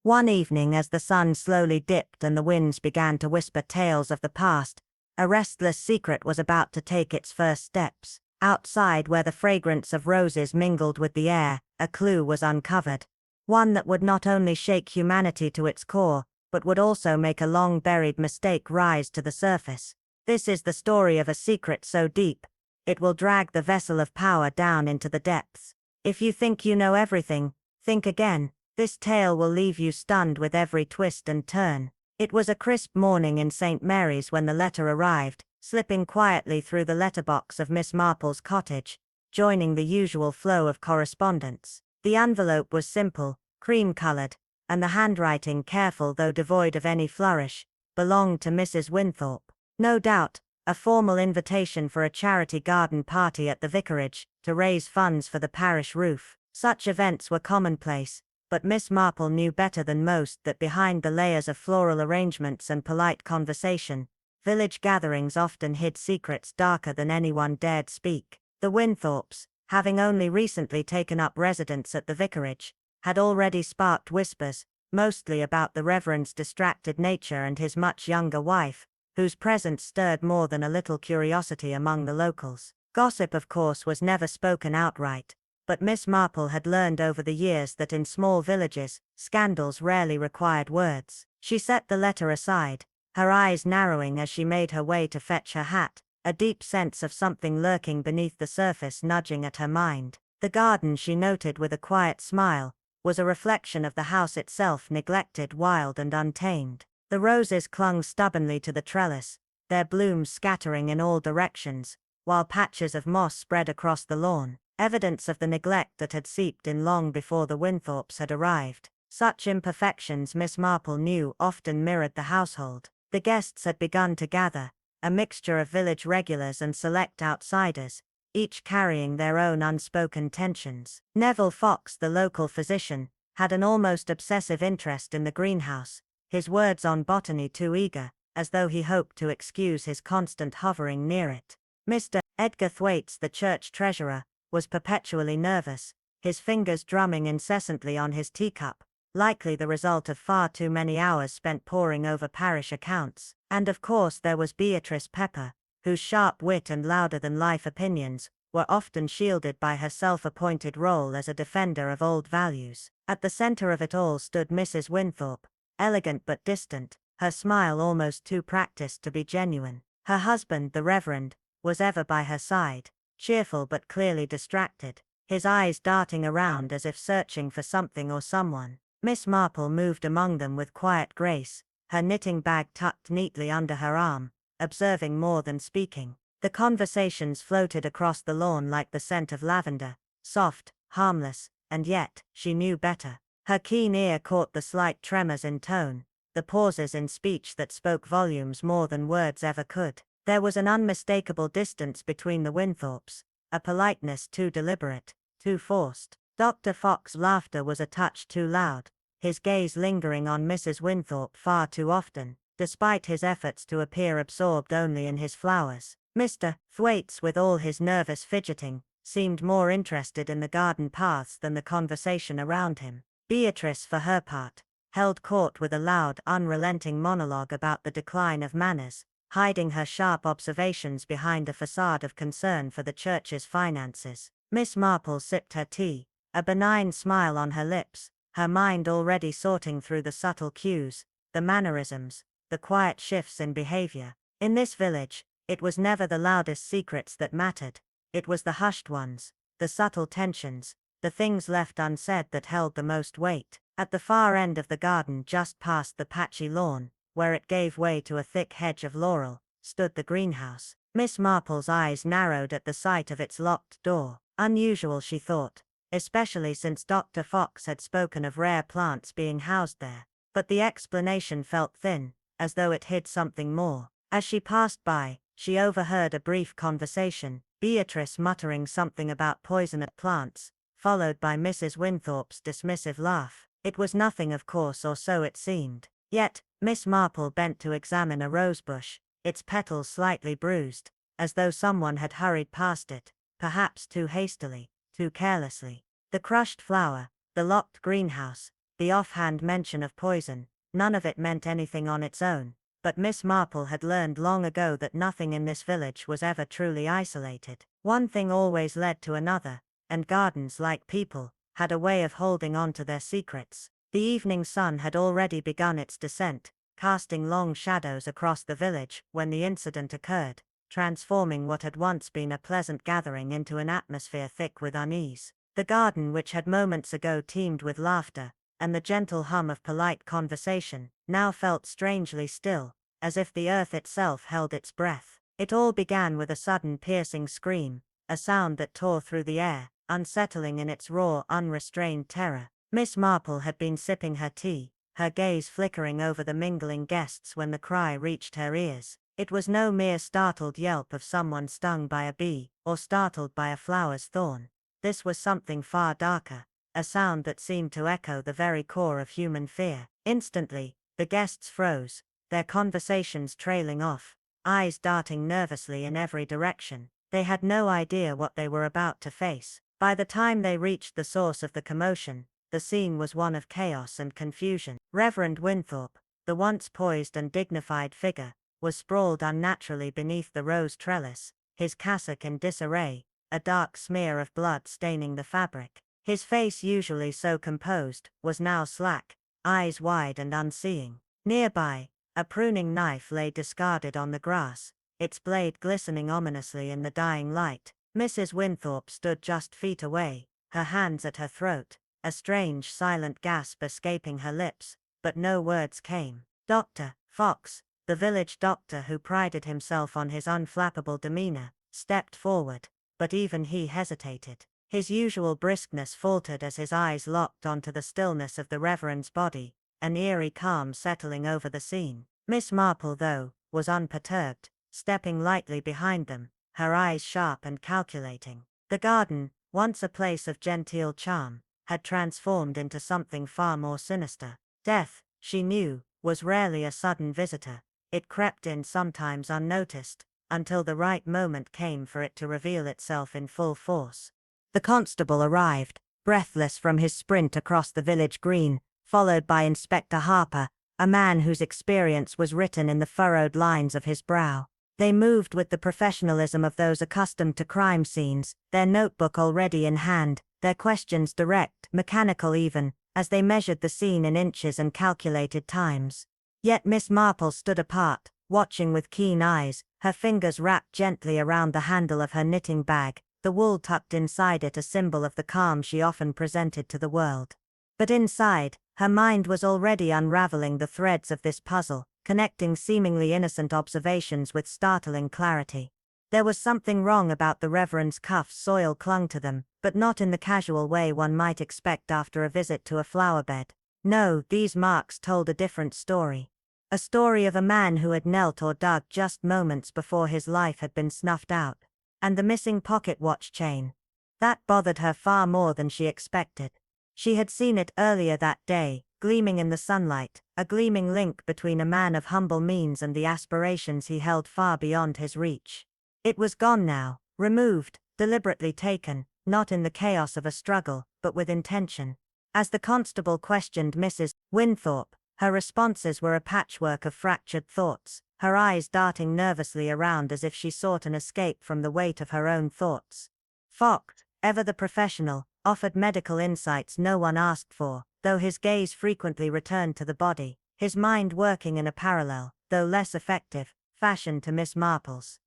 One evening, as the sun slowly dipped and the winds began to whisper tales of the past, a restless secret was about to take its first steps. Outside, where the fragrance of roses mingled with the air, a clue was uncovered. One that would not only shake humanity to its core, but would also make a long-buried mistake rise to the surface. This is the story of a secret so deep, it will drag the vessel of power down into the depths. If you think you know everything, think again. This tale will leave you stunned with every twist and turn. It was a crisp morning in St. Mary's when the letter arrived, slipping quietly through the letterbox of Miss Marple's cottage, joining the usual flow of correspondence. The envelope was simple, cream-colored, and the handwriting, careful though devoid of any flourish, belonged to Mrs. Winthorpe. No doubt, a formal invitation for a charity garden party at the vicarage, to raise funds for the parish roof. Such events were commonplace, but Miss Marple knew better than most that behind the layers of floral arrangements and polite conversation, village gatherings often hid secrets darker than anyone dared speak. The Winthorpes, having only recently taken up residence at the vicarage, had already sparked whispers, mostly about the Reverend's distracted nature and his much younger wife, whose presence stirred more than a little curiosity among the locals. Gossip, of course, was never spoken outright, but Miss Marple had learned over the years that in small villages, scandals rarely required words. She set the letter aside, her eyes narrowing as she made her way to fetch her hat, a deep sense of something lurking beneath the surface nudging at her mind. The garden, she noted with a quiet smile, was a reflection of the house itself, neglected, wild and untamed. The roses clung stubbornly to the trellis, their blooms scattering in all directions, while patches of moss spread across the lawn, evidence of the neglect that had seeped in long before the Winthorpes had arrived. Such imperfections, Miss Marple knew, often mirrored the household. The guests had begun to gather, a mixture of village regulars and select outsiders, each carrying their own unspoken tensions. Neville Fox, the local physician, had an almost obsessive interest in the greenhouse, his words on botany too eager, as though he hoped to excuse his constant hovering near it. Mr. Edgar Thwaites, the church treasurer, was perpetually nervous, his fingers drumming incessantly on his teacup, likely the result of far too many hours spent poring over parish accounts. And of course there was Beatrice Pepper, whose sharp wit and louder-than-life opinions were often shielded by her self-appointed role as a defender of old values. At the center of it all stood Mrs. Winthorpe, elegant but distant, her smile almost too practiced to be genuine. Her husband, the Reverend, was ever by her side, cheerful but clearly distracted, his eyes darting around as if searching for something or someone. Miss Marple moved among them with quiet grace, her knitting bag tucked neatly under her arm, observing more than speaking. The conversations floated across the lawn like the scent of lavender, soft, harmless, and yet, she knew better. Her keen ear caught the slight tremors in tone, the pauses in speech that spoke volumes more than words ever could. There was an unmistakable distance between the Winthorpes, a politeness too deliberate, too forced. Dr. Fox's laughter was a touch too loud, his gaze lingering on Mrs. Winthorpe far too often, despite his efforts to appear absorbed only in his flowers. Mr. Thwaites, with all his nervous fidgeting, seemed more interested in the garden paths than the conversation around him. Beatrice, for her part, held court with a loud, unrelenting monologue about the decline of manners, hiding her sharp observations behind a facade of concern for the church's finances. Miss Marple sipped her tea, a benign smile on her lips, her mind already sorting through the subtle cues, the mannerisms, the quiet shifts in behavior. In this village, it was never the loudest secrets that mattered, it was the hushed ones, the subtle tensions, the things left unsaid that held the most weight. At the far end of the garden, just past the patchy lawn, where it gave way to a thick hedge of laurel, stood the greenhouse. Miss Marple's eyes narrowed at the sight of its locked door. Unusual, she thought, especially since Dr. Fox had spoken of rare plants being housed there. But the explanation felt thin, as though it hid something more. As she passed by, she overheard a brief conversation, Beatrice muttering something about poisonous plants, followed by Mrs. Winthorpe's dismissive laugh. It was nothing, of course, or so it seemed. Yet, Miss Marple bent to examine a rosebush, its petals slightly bruised, as though someone had hurried past it, perhaps too hastily, too carelessly. The crushed flower, the locked greenhouse, the offhand mention of poison, none of it meant anything on its own. But Miss Marple had learned long ago that nothing in this village was ever truly isolated. One thing always led to another, and gardens, like people, had a way of holding on to their secrets. The evening sun had already begun its descent, casting long shadows across the village when the incident occurred, transforming what had once been a pleasant gathering into an atmosphere thick with unease. The garden, which had moments ago teemed with laughter and the gentle hum of polite conversation, now felt strangely still, as if the earth itself held its breath. It all began with a sudden piercing scream, a sound that tore through the air, unsettling in its raw, unrestrained terror. Miss Marple had been sipping her tea, her gaze flickering over the mingling guests when the cry reached her ears. It was no mere startled yelp of someone stung by a bee, or startled by a flower's thorn. This was something far darker, a sound that seemed to echo the very core of human fear. Instantly, the guests froze, their conversations trailing off, eyes darting nervously in every direction. They had no idea what they were about to face. By the time they reached the source of the commotion, the scene was one of chaos and confusion. Reverend Winthorpe, the once poised and dignified figure, was sprawled unnaturally beneath the rose trellis, his cassock in disarray, a dark smear of blood staining the fabric. His face, usually so composed, was now slack, eyes wide and unseeing. Nearby, a pruning knife lay discarded on the grass, its blade glistening ominously in the dying light. Mrs. Winthorpe stood just feet away, her hands at her throat, a strange silent gasp escaping her lips, but no words came. Dr. Fox, the village doctor who prided himself on his unflappable demeanor, stepped forward, but even he hesitated. His usual briskness faltered as his eyes locked onto the stillness of the Reverend's body, an eerie calm settling over the scene. Miss Marple, though, was unperturbed, stepping lightly behind them, her eyes sharp and calculating. The garden, once a place of genteel charm, had transformed into something far more sinister. Death, she knew, was rarely a sudden visitor. It crept in sometimes unnoticed, until the right moment came for it to reveal itself in full force. The constable arrived, breathless from his sprint across the village green, followed by Inspector Harper, a man whose experience was written in the furrowed lines of his brow. They moved with the professionalism of those accustomed to crime scenes, their notebook already in hand, their questions direct, mechanical even, as they measured the scene in inches and calculated times. Yet Miss Marple stood apart, watching with keen eyes, her fingers wrapped gently around the handle of her knitting bag, the wool tucked inside it a symbol of the calm she often presented to the world. But inside, her mind was already unraveling the threads of this puzzle, connecting seemingly innocent observations with startling clarity. There was something wrong about the Reverend's cuffs. Soil clung to them, but not in the casual way one might expect after a visit to a flowerbed. No, these marks told a different story. A story of a man who had knelt or dug just moments before his life had been snuffed out. And the missing pocket watch chain. That bothered her far more than she expected. She had seen it earlier that day, gleaming in the sunlight, a gleaming link between a man of humble means and the aspirations he held far beyond his reach. It was gone now, removed, deliberately taken, not in the chaos of a struggle, but with intention. As the constable questioned Mrs. Winthorpe, her responses were a patchwork of fractured thoughts, her eyes darting nervously around as if she sought an escape from the weight of her own thoughts. Fox, ever the professional, offered medical insights no one asked for, though his gaze frequently returned to the body, his mind working in a parallel, though less effective, fashion to Miss Marple's.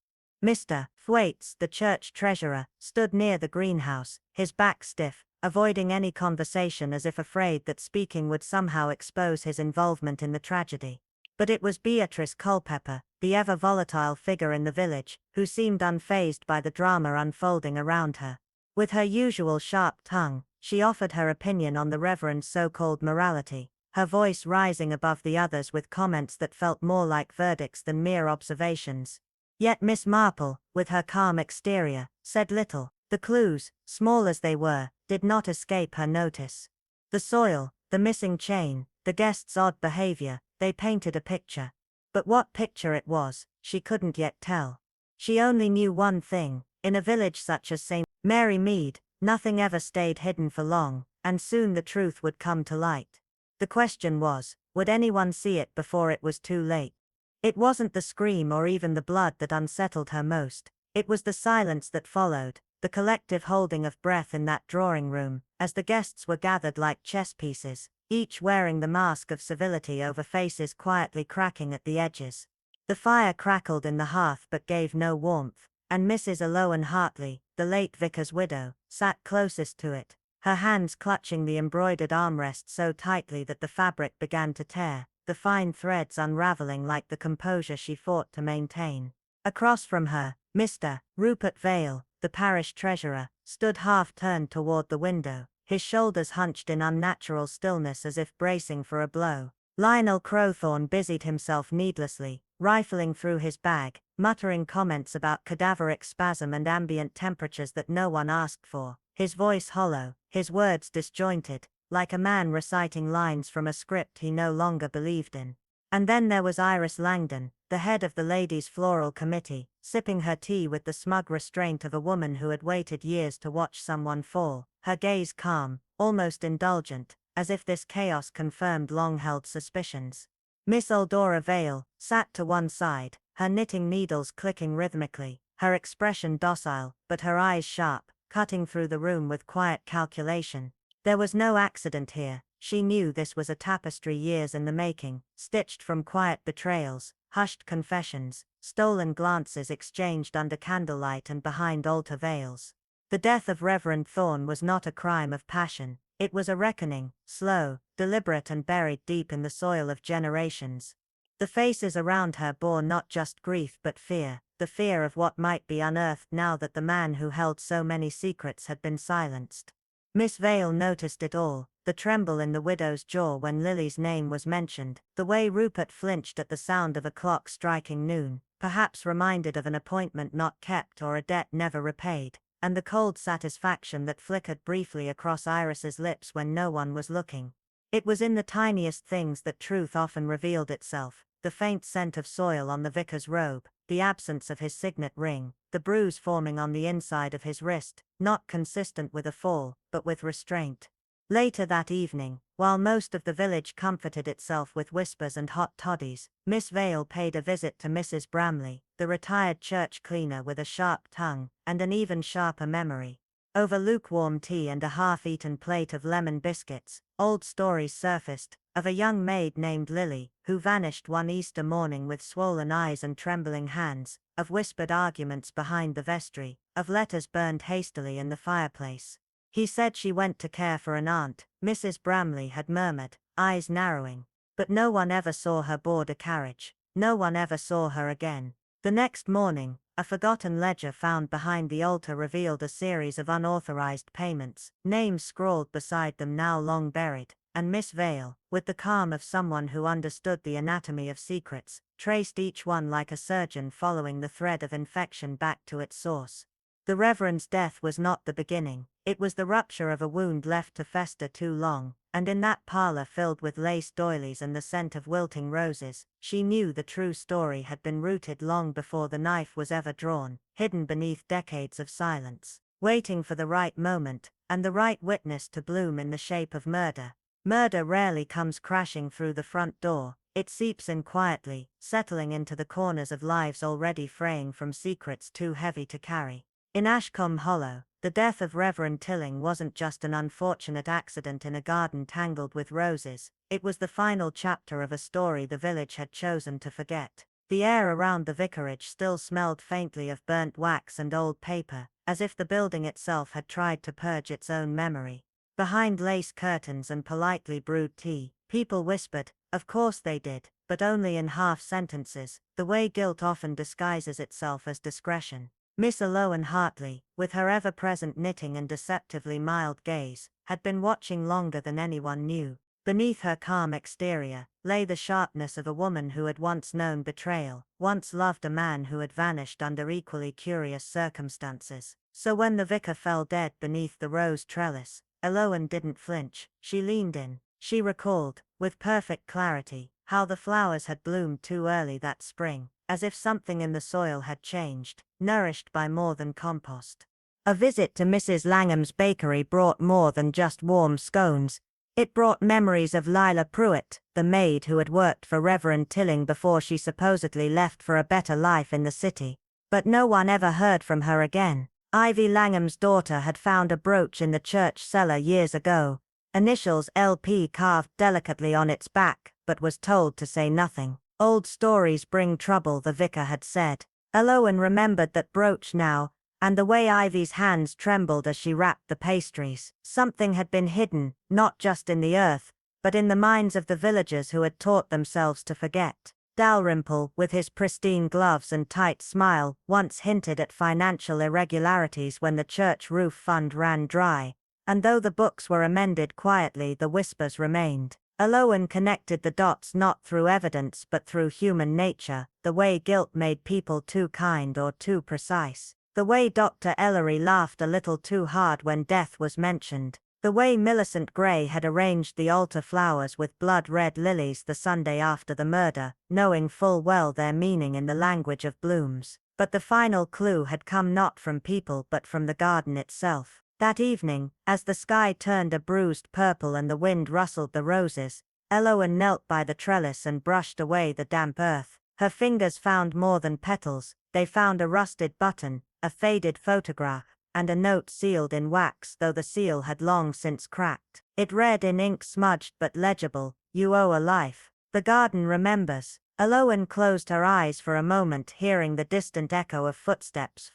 Mr. Thwaites, the church treasurer, stood near the greenhouse, his back stiff, avoiding any conversation as if afraid that speaking would somehow expose his involvement in the tragedy. But it was Beatrice Culpepper, the ever-volatile figure in the village, who seemed unfazed by the drama unfolding around her. With her usual sharp tongue, she offered her opinion on the Reverend's so-called morality, her voice rising above the others with comments that felt more like verdicts than mere observations. Yet Miss Marple, with her calm exterior, said little. The clues, small as they were, did not escape her notice. The soil, the missing chain, the guest's odd behavior, they painted a picture. But what picture it was, she couldn't yet tell. She only knew one thing: in a village such as St. Mary Mead, nothing ever stayed hidden for long, and soon the truth would come to light. The question was, would anyone see it before it was too late? It wasn't the scream or even the blood that unsettled her most. It was the silence that followed, the collective holding of breath in that drawing room, as the guests were gathered like chess pieces, each wearing the mask of civility over faces quietly cracking at the edges. The fire crackled in the hearth but gave no warmth, and Mrs. Aloan Hartley, the late vicar's widow, sat closest to it, her hands clutching the embroidered armrest so tightly that the fabric began to tear, the fine threads unraveling like the composure she fought to maintain. Across from her, Mr. Rupert Vale, the parish treasurer, stood half-turned toward the window, his shoulders hunched in unnatural stillness as if bracing for a blow. Lionel Crowthorne busied himself needlessly, rifling through his bag, muttering comments about cadaveric spasm and ambient temperatures that no one asked for, his voice hollow, his words disjointed, like a man reciting lines from a script he no longer believed in. And then there was Iris Langdon, the head of the Ladies' Floral Committee, sipping her tea with the smug restraint of a woman who had waited years to watch someone fall, her gaze calm, almost indulgent, as if this chaos confirmed long-held suspicions. Miss Eldora Vale sat to one side, her knitting needles clicking rhythmically, her expression docile, but her eyes sharp, cutting through the room with quiet calculation. There was no accident here. She knew this was a tapestry years in the making, stitched from quiet betrayals, hushed confessions, stolen glances exchanged under candlelight and behind altar veils. The death of Reverend Thorne was not a crime of passion, it was a reckoning, slow, deliberate and buried deep in the soil of generations. The faces around her bore not just grief but fear, the fear of what might be unearthed now that the man who held so many secrets had been silenced. Miss Vale noticed it all, the tremble in the widow's jaw when Lily's name was mentioned, the way Rupert flinched at the sound of a clock striking noon, perhaps reminded of an appointment not kept or a debt never repaid, and the cold satisfaction that flickered briefly across Iris's lips when no one was looking. It was in the tiniest things that truth often revealed itself, the faint scent of soil on the vicar's robe, the absence of his signet ring, the bruise forming on the inside of his wrist, not consistent with a fall, but with restraint. Later that evening, while most of the village comforted itself with whispers and hot toddies, Miss Vale paid a visit to Mrs. Bramley, the retired church cleaner with a sharp tongue, and an even sharper memory. Over lukewarm tea and a half-eaten plate of lemon biscuits, old stories surfaced, of a young maid named Lily, who vanished one Easter morning with swollen eyes and trembling hands, of whispered arguments behind the vestry, of letters burned hastily in the fireplace. He said she went to care for an aunt, Mrs. Bramley had murmured, eyes narrowing. But no one ever saw her board a carriage, no one ever saw her again. The next morning, a forgotten ledger found behind the altar revealed a series of unauthorized payments, names scrawled beside them now long buried, and Miss Vale, with the calm of someone who understood the anatomy of secrets, traced each one like a surgeon following the thread of infection back to its source. The Reverend's death was not the beginning, it was the rupture of a wound left to fester too long, and in that parlor filled with lace doilies and the scent of wilting roses, she knew the true story had been rooted long before the knife was ever drawn, hidden beneath decades of silence, waiting for the right moment, and the right witness to bloom in the shape of murder. Murder rarely comes crashing through the front door, it seeps in quietly, settling into the corners of lives already fraying from secrets too heavy to carry. In Ashcombe Hollow, the death of Reverend Tilling wasn't just an unfortunate accident in a garden tangled with roses, it was the final chapter of a story the village had chosen to forget. The air around the vicarage still smelled faintly of burnt wax and old paper, as if the building itself had tried to purge its own memory. Behind lace curtains and politely brewed tea, people whispered, of course they did, but only in half sentences, the way guilt often disguises itself as discretion. Miss Aloan Hartley, with her ever-present knitting and deceptively mild gaze, had been watching longer than anyone knew. Beneath her calm exterior, lay the sharpness of a woman who had once known betrayal, once loved a man who had vanished under equally curious circumstances. So when the vicar fell dead beneath the rose trellis, Aloan didn't flinch, she leaned in. She recalled, with perfect clarity, how the flowers had bloomed too early that spring, as if something in the soil had changed, nourished by more than compost. A visit to Mrs. Langham's bakery brought more than just warm scones. It brought memories of Lila Pruitt, the maid who had worked for Reverend Tilling before she supposedly left for a better life in the city. But no one ever heard from her again. Ivy Langham's daughter had found a brooch in the church cellar years ago, initials LP carved delicately on its back, but was told to say nothing. Old stories bring trouble, the vicar had said. Elowen remembered that brooch now, and the way Ivy's hands trembled as she wrapped the pastries. Something had been hidden, not just in the earth, but in the minds of the villagers who had taught themselves to forget. Dalrymple, with his pristine gloves and tight smile, once hinted at financial irregularities when the church roof fund ran dry, and though the books were amended quietly, the whispers remained. Elowen connected the dots not through evidence but through human nature, the way guilt made people too kind or too precise. The way Dr. Ellery laughed a little too hard when death was mentioned. The way Millicent Gray had arranged the altar flowers with blood-red lilies the Sunday after the murder, knowing full well their meaning in the language of blooms. But the final clue had come not from people but from the garden itself. That evening, as the sky turned a bruised purple and the wind rustled the roses, Elowen knelt by the trellis and brushed away the damp earth. Her fingers found more than petals, they found a rusted button, a faded photograph, and a note sealed in wax, though the seal had long since cracked. It read in ink smudged but legible, "You owe a life. The garden remembers." Elowen closed her eyes for a moment, hearing the distant echo of footsteps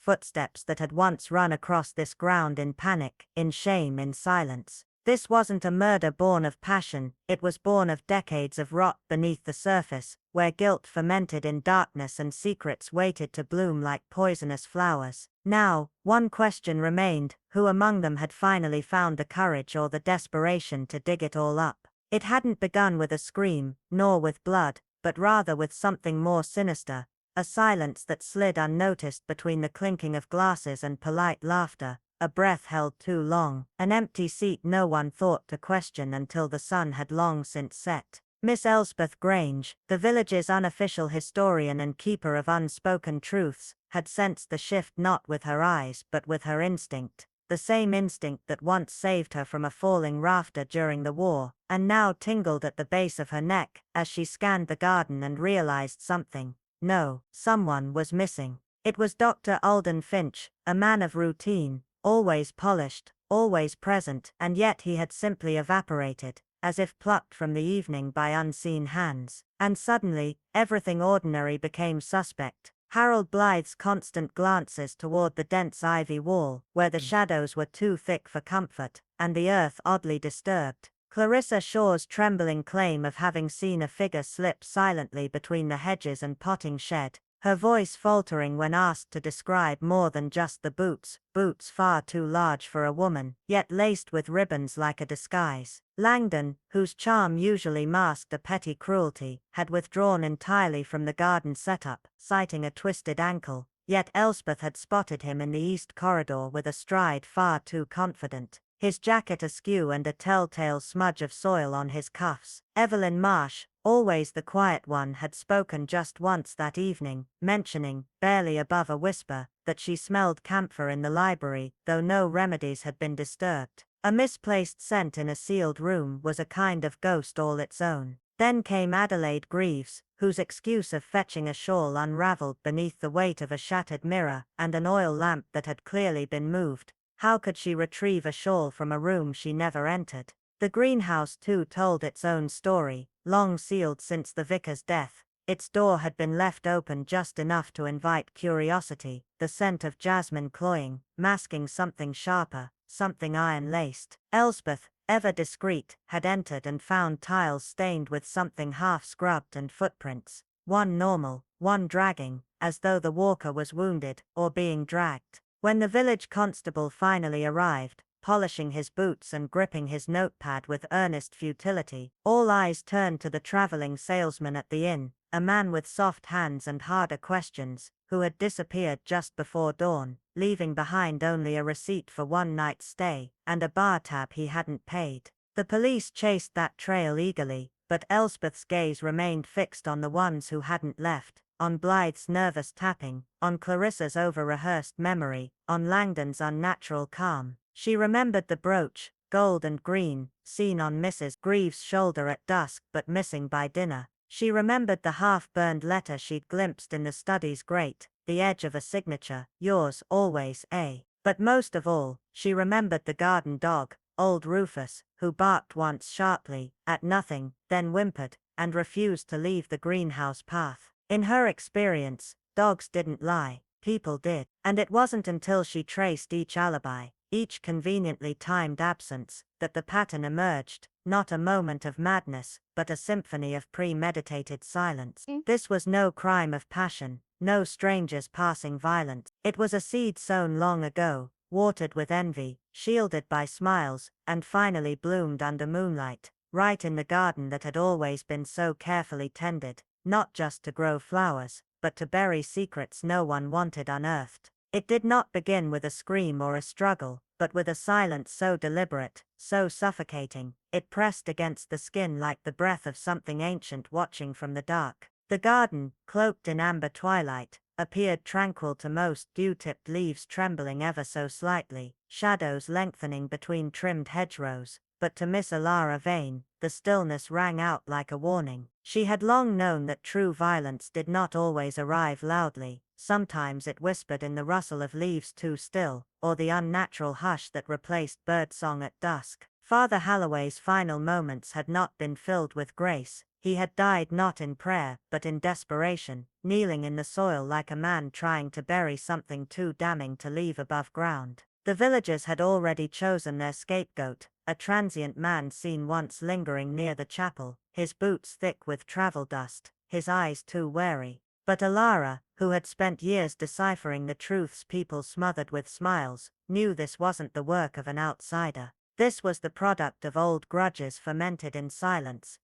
that had once run across this ground in panic, in shame, in silence. This wasn't a murder born of passion, it was born of decades of rot beneath the surface, where guilt fermented in darkness and secrets waited to bloom like poisonous flowers. Now, one question remained: who among them had finally found the courage or the desperation to dig it all up? It hadn't begun with a scream, nor with blood, but rather with something more sinister, a silence that slid unnoticed between the clinking of glasses and polite laughter. A breath held too long, an empty seat no one thought to question until the sun had long since set. Miss Elspeth Grange, the village's unofficial historian and keeper of unspoken truths, had sensed the shift not with her eyes but with her instinct, the same instinct that once saved her from a falling rafter during the war, and now tingled at the base of her neck as she scanned the garden and realized something. No, someone was missing. It was Dr. Alden Finch, a man of routine, always polished, always present, and yet he had simply evaporated, as if plucked from the evening by unseen hands. And suddenly, everything ordinary became suspect. Harold Blythe's constant glances toward the dense ivy wall, where the shadows were too thick for comfort, and the earth oddly disturbed. Clarissa Shaw's trembling claim of having seen a figure slip silently between the hedges and potting shed, her voice faltering when asked to describe more than just the boots far too large for a woman, yet laced with ribbons like a disguise. Langdon, whose charm usually masked a petty cruelty, had withdrawn entirely from the garden setup, citing a twisted ankle, yet Elspeth had spotted him in the east corridor with a stride far too confident, his jacket askew and a telltale smudge of soil on his cuffs. Evelyn Marsh, always the quiet one, had spoken just once that evening, mentioning, barely above a whisper, that she smelled camphor in the library, though no remedies had been disturbed. A misplaced scent in a sealed room was a kind of ghost all its own. Then came Adelaide Greaves, whose excuse of fetching a shawl unraveled beneath the weight of a shattered mirror and an oil lamp that had clearly been moved. How could she retrieve a shawl from a room she never entered? The greenhouse too told its own story, long sealed since the vicar's death. Its door had been left open just enough to invite curiosity, the scent of jasmine cloying, masking something sharper, something iron-laced. Elspeth, ever discreet, had entered and found tiles stained with something half-scrubbed and footprints, one normal, one dragging, as though the walker was wounded or being dragged. When the village constable finally arrived, polishing his boots and gripping his notepad with earnest futility, all eyes turned to the traveling salesman at the inn, a man with soft hands and harder questions, who had disappeared just before dawn, leaving behind only a receipt for one night's stay, and a bar tab he hadn't paid. The police chased that trail eagerly, but Elspeth's gaze remained fixed on the ones who hadn't left, on Blythe's nervous tapping, on Clarissa's over-rehearsed memory, on Langdon's unnatural calm. She remembered the brooch, gold and green, seen on Mrs. Greaves' shoulder at dusk but missing by dinner. She remembered the half-burned letter she'd glimpsed in the study's grate, the edge of a signature, yours always, A. But most of all, she remembered the garden dog, old Rufus, who barked once sharply, at nothing, then whimpered, and refused to leave the greenhouse path. In her experience, dogs didn't lie, people did. And it wasn't until she traced each alibi, each conveniently timed absence, that the pattern emerged, not a moment of madness, but a symphony of premeditated silence. This was no crime of passion, no stranger's passing violence. It was a seed sown long ago, watered with envy, shielded by smiles, and finally bloomed under moonlight, right in the garden that had always been so carefully tended, not just to grow flowers, but to bury secrets no one wanted unearthed. It did not begin with a scream or a struggle, but with a silence so deliberate, so suffocating, it pressed against the skin like the breath of something ancient watching from the dark. The garden, cloaked in amber twilight, appeared tranquil to most, dew-tipped leaves trembling ever so slightly, shadows lengthening between trimmed hedgerows, but to Miss Alara Vane, the stillness rang out like a warning. She had long known that true violence did not always arrive loudly. Sometimes it whispered in the rustle of leaves too still, or the unnatural hush that replaced birdsong at dusk. Father Halloway's final moments had not been filled with grace. He had died not in prayer, but in desperation, kneeling in the soil like a man trying to bury something too damning to leave above ground. The villagers had already chosen their scapegoat, a transient man seen once lingering near the chapel, his boots thick with travel dust, his eyes too wary. But Alara, who had spent years deciphering the truths people smothered with smiles, knew this wasn't the work of an outsider. This was the product of old grudges fermented in silence.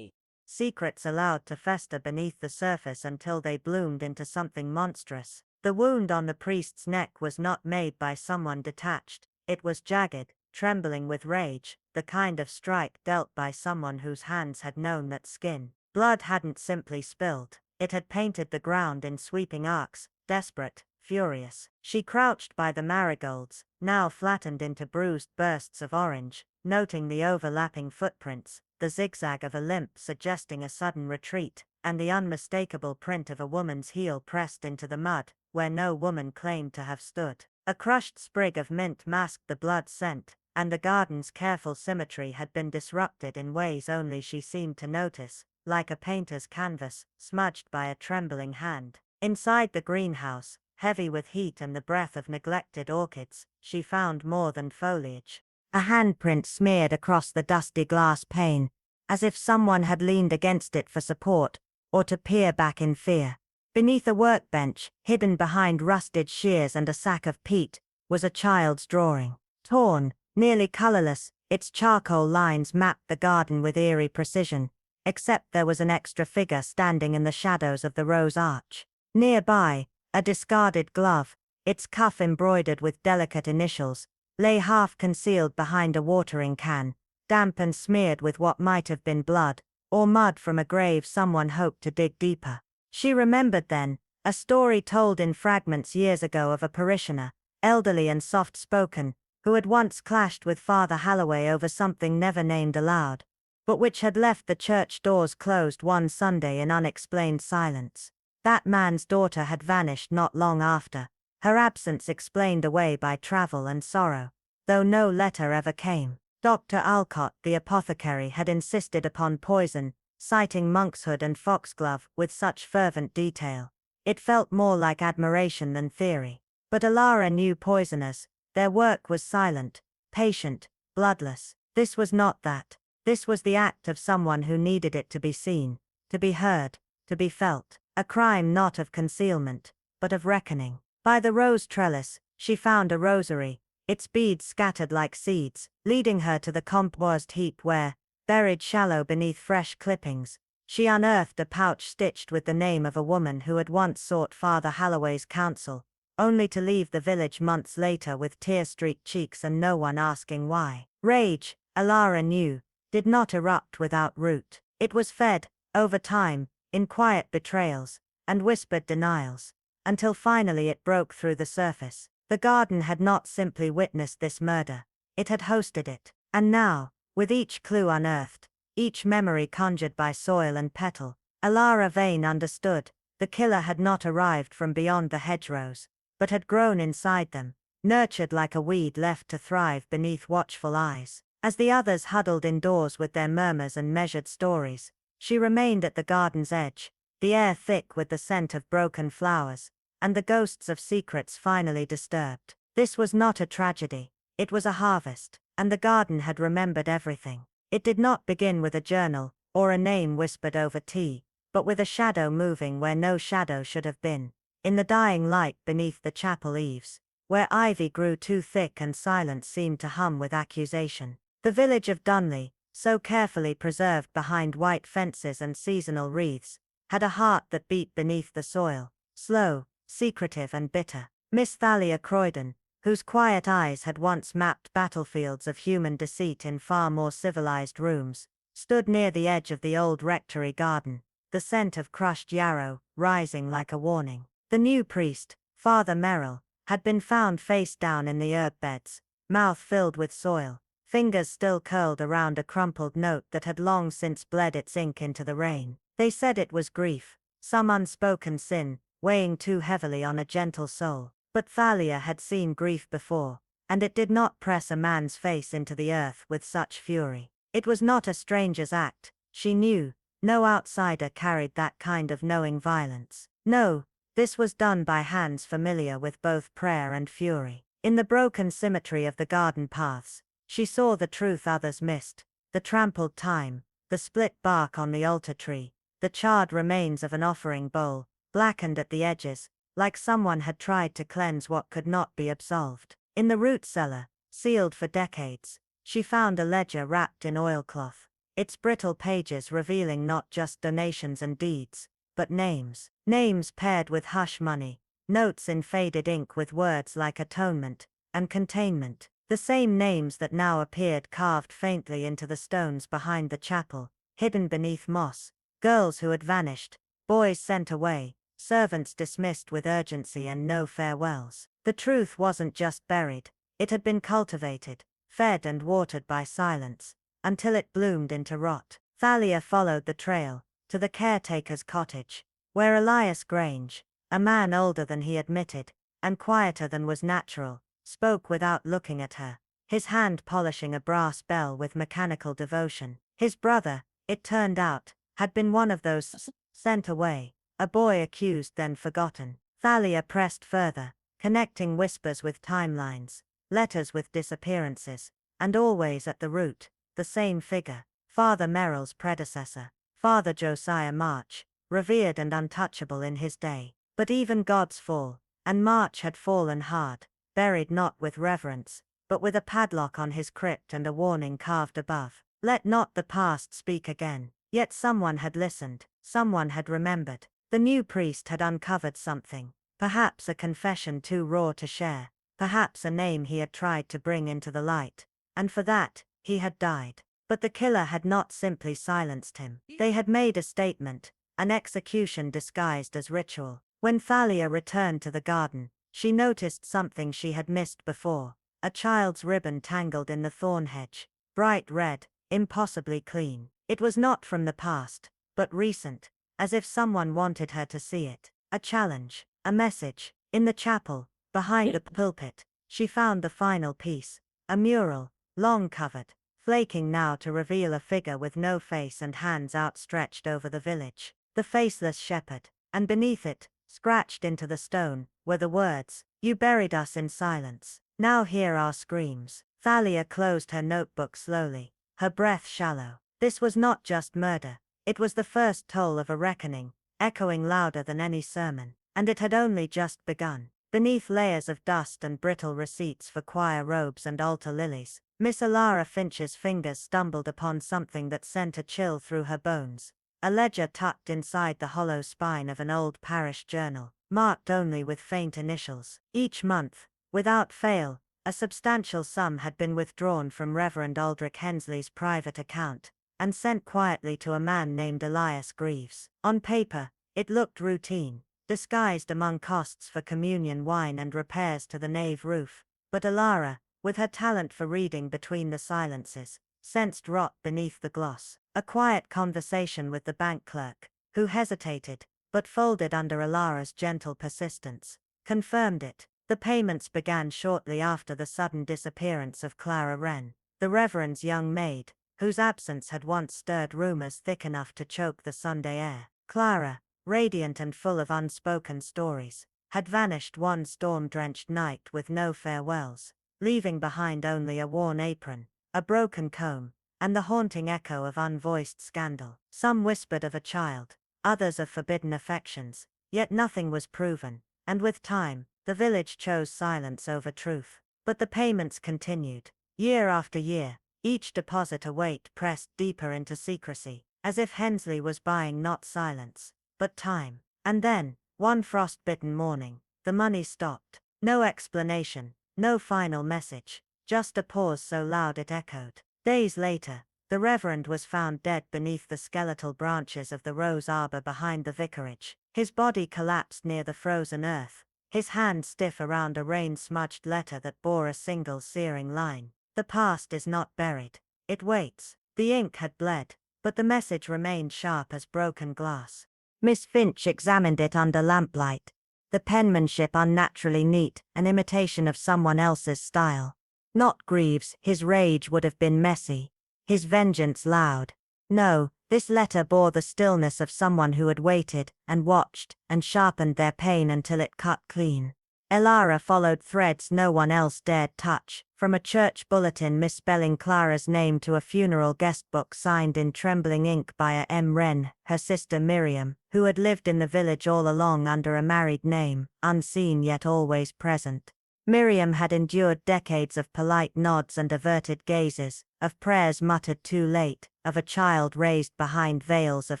Secrets allowed to fester beneath the surface until they bloomed into something monstrous. The wound on the priest's neck was not made by someone detached, it was jagged, trembling with rage, the kind of strike dealt by someone whose hands had known that skin. Blood hadn't simply spilled, it had painted the ground in sweeping arcs, desperate, furious. She crouched by the marigolds, now flattened into bruised bursts of orange, noting the overlapping footprints, the zigzag of a limp suggesting a sudden retreat, and the unmistakable print of a woman's heel pressed into the mud, where no woman claimed to have stood. A crushed sprig of mint masked the blood scent, and the garden's careful symmetry had been disrupted in ways only she seemed to notice, like a painter's canvas, smudged by a trembling hand. Inside the greenhouse, heavy with heat and the breath of neglected orchids, she found more than foliage. A handprint smeared across the dusty glass pane, as if someone had leaned against it for support, or to peer back in fear. Beneath a workbench, hidden behind rusted shears and a sack of peat, was a child's drawing. Torn, nearly colorless, its charcoal lines mapped the garden with eerie precision, except there was an extra figure standing in the shadows of the rose arch. Nearby, a discarded glove, its cuff embroidered with delicate initials, lay half concealed behind a watering can, damp and smeared with what might have been blood, or mud from a grave someone hoped to dig deeper. She remembered then, a story told in fragments years ago of a parishioner, elderly and soft-spoken, who had once clashed with Father Halloway over something never named aloud, but which had left the church doors closed one Sunday in unexplained silence. That man's daughter had vanished not long after, her absence explained away by travel and sorrow, though no letter ever came. Dr. Alcott, the apothecary, had insisted upon poison, citing monkshood and foxglove with such fervent detail. It felt more like admiration than theory. But Alara knew poisoners. Their work was silent, patient, bloodless. This was not that. This was the act of someone who needed it to be seen, to be heard, to be felt. A crime not of concealment, but of reckoning. By the rose trellis, she found a rosary, its beads scattered like seeds, leading her to the composed heap where, buried shallow beneath fresh clippings, she unearthed a pouch stitched with the name of a woman who had once sought Father Halloway's counsel, only to leave the village months later with tear-streaked cheeks and no one asking why. Rage, Alara knew, did not erupt without root. It was fed, over time, in quiet betrayals, and whispered denials, until finally it broke through the surface. The garden had not simply witnessed this murder, it had hosted it. And now, with each clue unearthed, each memory conjured by soil and petal, Alara Vane understood. The killer had not arrived from beyond the hedgerows, but had grown inside them, nurtured like a weed left to thrive beneath watchful eyes. As the others huddled indoors with their murmurs and measured stories, she remained at the garden's edge, the air thick with the scent of broken flowers, and the ghosts of secrets finally disturbed. This was not a tragedy, it was a harvest, and the garden had remembered everything. It did not begin with a journal, or a name whispered over tea, but with a shadow moving where no shadow should have been, in the dying light beneath the chapel eaves, where ivy grew too thick and silence seemed to hum with accusation. The village of Dunley, so carefully preserved behind white fences and seasonal wreaths, had a heart that beat beneath the soil, slow, secretive and bitter. Miss Thalia Croydon, whose quiet eyes had once mapped battlefields of human deceit in far more civilized rooms, stood near the edge of the old rectory garden, the scent of crushed yarrow rising like a warning. The new priest, Father Merrill, had been found face down in the herb beds, mouth filled with soil, fingers still curled around a crumpled note that had long since bled its ink into the rain. They said it was grief, some unspoken sin, weighing too heavily on a gentle soul. But Thalia had seen grief before, and it did not press a man's face into the earth with such fury. It was not a stranger's act, she knew. No outsider carried that kind of knowing violence. No, this was done by hands familiar with both prayer and fury. In the broken symmetry of the garden paths, she saw the truth others missed, the trampled thyme, the split bark on the altar tree, the charred remains of an offering bowl, blackened at the edges, like someone had tried to cleanse what could not be absolved. In the root cellar, sealed for decades, she found a ledger wrapped in oilcloth, its brittle pages revealing not just donations and deeds, but names. Names paired with hush money, notes in faded ink with words like atonement and containment. The same names that now appeared carved faintly into the stones behind the chapel, hidden beneath moss. Girls who had vanished, boys sent away, servants dismissed with urgency and no farewells. The truth wasn't just buried, it had been cultivated, fed and watered by silence, until it bloomed into rot. Thalia followed the trail, to the caretaker's cottage, where Elias Grange, a man older than he admitted, and quieter than was natural, spoke without looking at her, his hand polishing a brass bell with mechanical devotion. His brother, it turned out, had been one of those sent away, a boy accused then forgotten. Thalia pressed further, connecting whispers with timelines, letters with disappearances, and always at the root, the same figure, Father Merrill's predecessor, Father Josiah March, revered and untouchable in his day. But even gods fall, and March had fallen hard, buried not with reverence, but with a padlock on his crypt and a warning carved above. Let not the past speak again. Yet someone had listened, someone had remembered. The new priest had uncovered something, perhaps a confession too raw to share, perhaps a name he had tried to bring into the light, and for that, he had died. But the killer had not simply silenced him. They had made a statement, an execution disguised as ritual. When Thalia returned to the garden, she noticed something she had missed before, a child's ribbon tangled in the thorn hedge, bright red, impossibly clean. It was not from the past, but recent, as if someone wanted her to see it. A challenge, a message. In the chapel, behind the pulpit, she found the final piece, a mural, long covered, flaking now to reveal a figure with no face and hands outstretched over the village. The faceless shepherd, and beneath it, scratched into the stone, were the words, "You buried us in silence. Now hear our screams." Thalia closed her notebook slowly, her breath shallow. This was not just murder, it was the first toll of a reckoning, echoing louder than any sermon, and it had only just begun. Beneath layers of dust and brittle receipts for choir robes and altar lilies, Miss Alara Finch's fingers stumbled upon something that sent a chill through her bones. A ledger tucked inside the hollow spine of an old parish journal, marked only with faint initials. Each month, without fail, a substantial sum had been withdrawn from Reverend Aldrich Hensley's private account, and sent quietly to a man named Elias Greaves. On paper, it looked routine, disguised among costs for communion wine and repairs to the nave roof. But Alara, with her talent for reading between the silences, sensed rot beneath the gloss. A quiet conversation with the bank clerk, who hesitated, but folded under Alara's gentle persistence, confirmed it. The payments began shortly after the sudden disappearance of Clara Wren, the Reverend's young maid, whose absence had once stirred rumors thick enough to choke the Sunday air. Clara, radiant and full of unspoken stories, had vanished one storm-drenched night with no farewells, leaving behind only a worn apron, a broken comb, and the haunting echo of unvoiced scandal. Some whispered of a child, others of forbidden affections, yet nothing was proven, and with time, the village chose silence over truth. But the payments continued, year after year, each deposit a weight pressed deeper into secrecy, as if Hensley was buying not silence, but time. And then, one frost-bitten morning, the money stopped. No explanation, no final message, just a pause so loud it echoed. Days later, the Reverend was found dead beneath the skeletal branches of the rose arbor behind the vicarage. His body collapsed near the frozen earth, his hand stiff around a rain-smudged letter that bore a single searing line. The past is not buried. It waits. The ink had bled, but the message remained sharp as broken glass. Miss Finch examined it under lamplight, the penmanship unnaturally neat, an imitation of someone else's style. Not Greaves, his rage would have been messy, his vengeance loud. No, this letter bore the stillness of someone who had waited, and watched, and sharpened their pain until it cut clean. Alara followed threads no one else dared touch, from a church bulletin misspelling Clara's name to a funeral guestbook signed in trembling ink by a M. Wren, her sister Miriam, who had lived in the village all along under a married name, unseen yet always present. Miriam had endured decades of polite nods and averted gazes, of prayers muttered too late, of a child raised behind veils of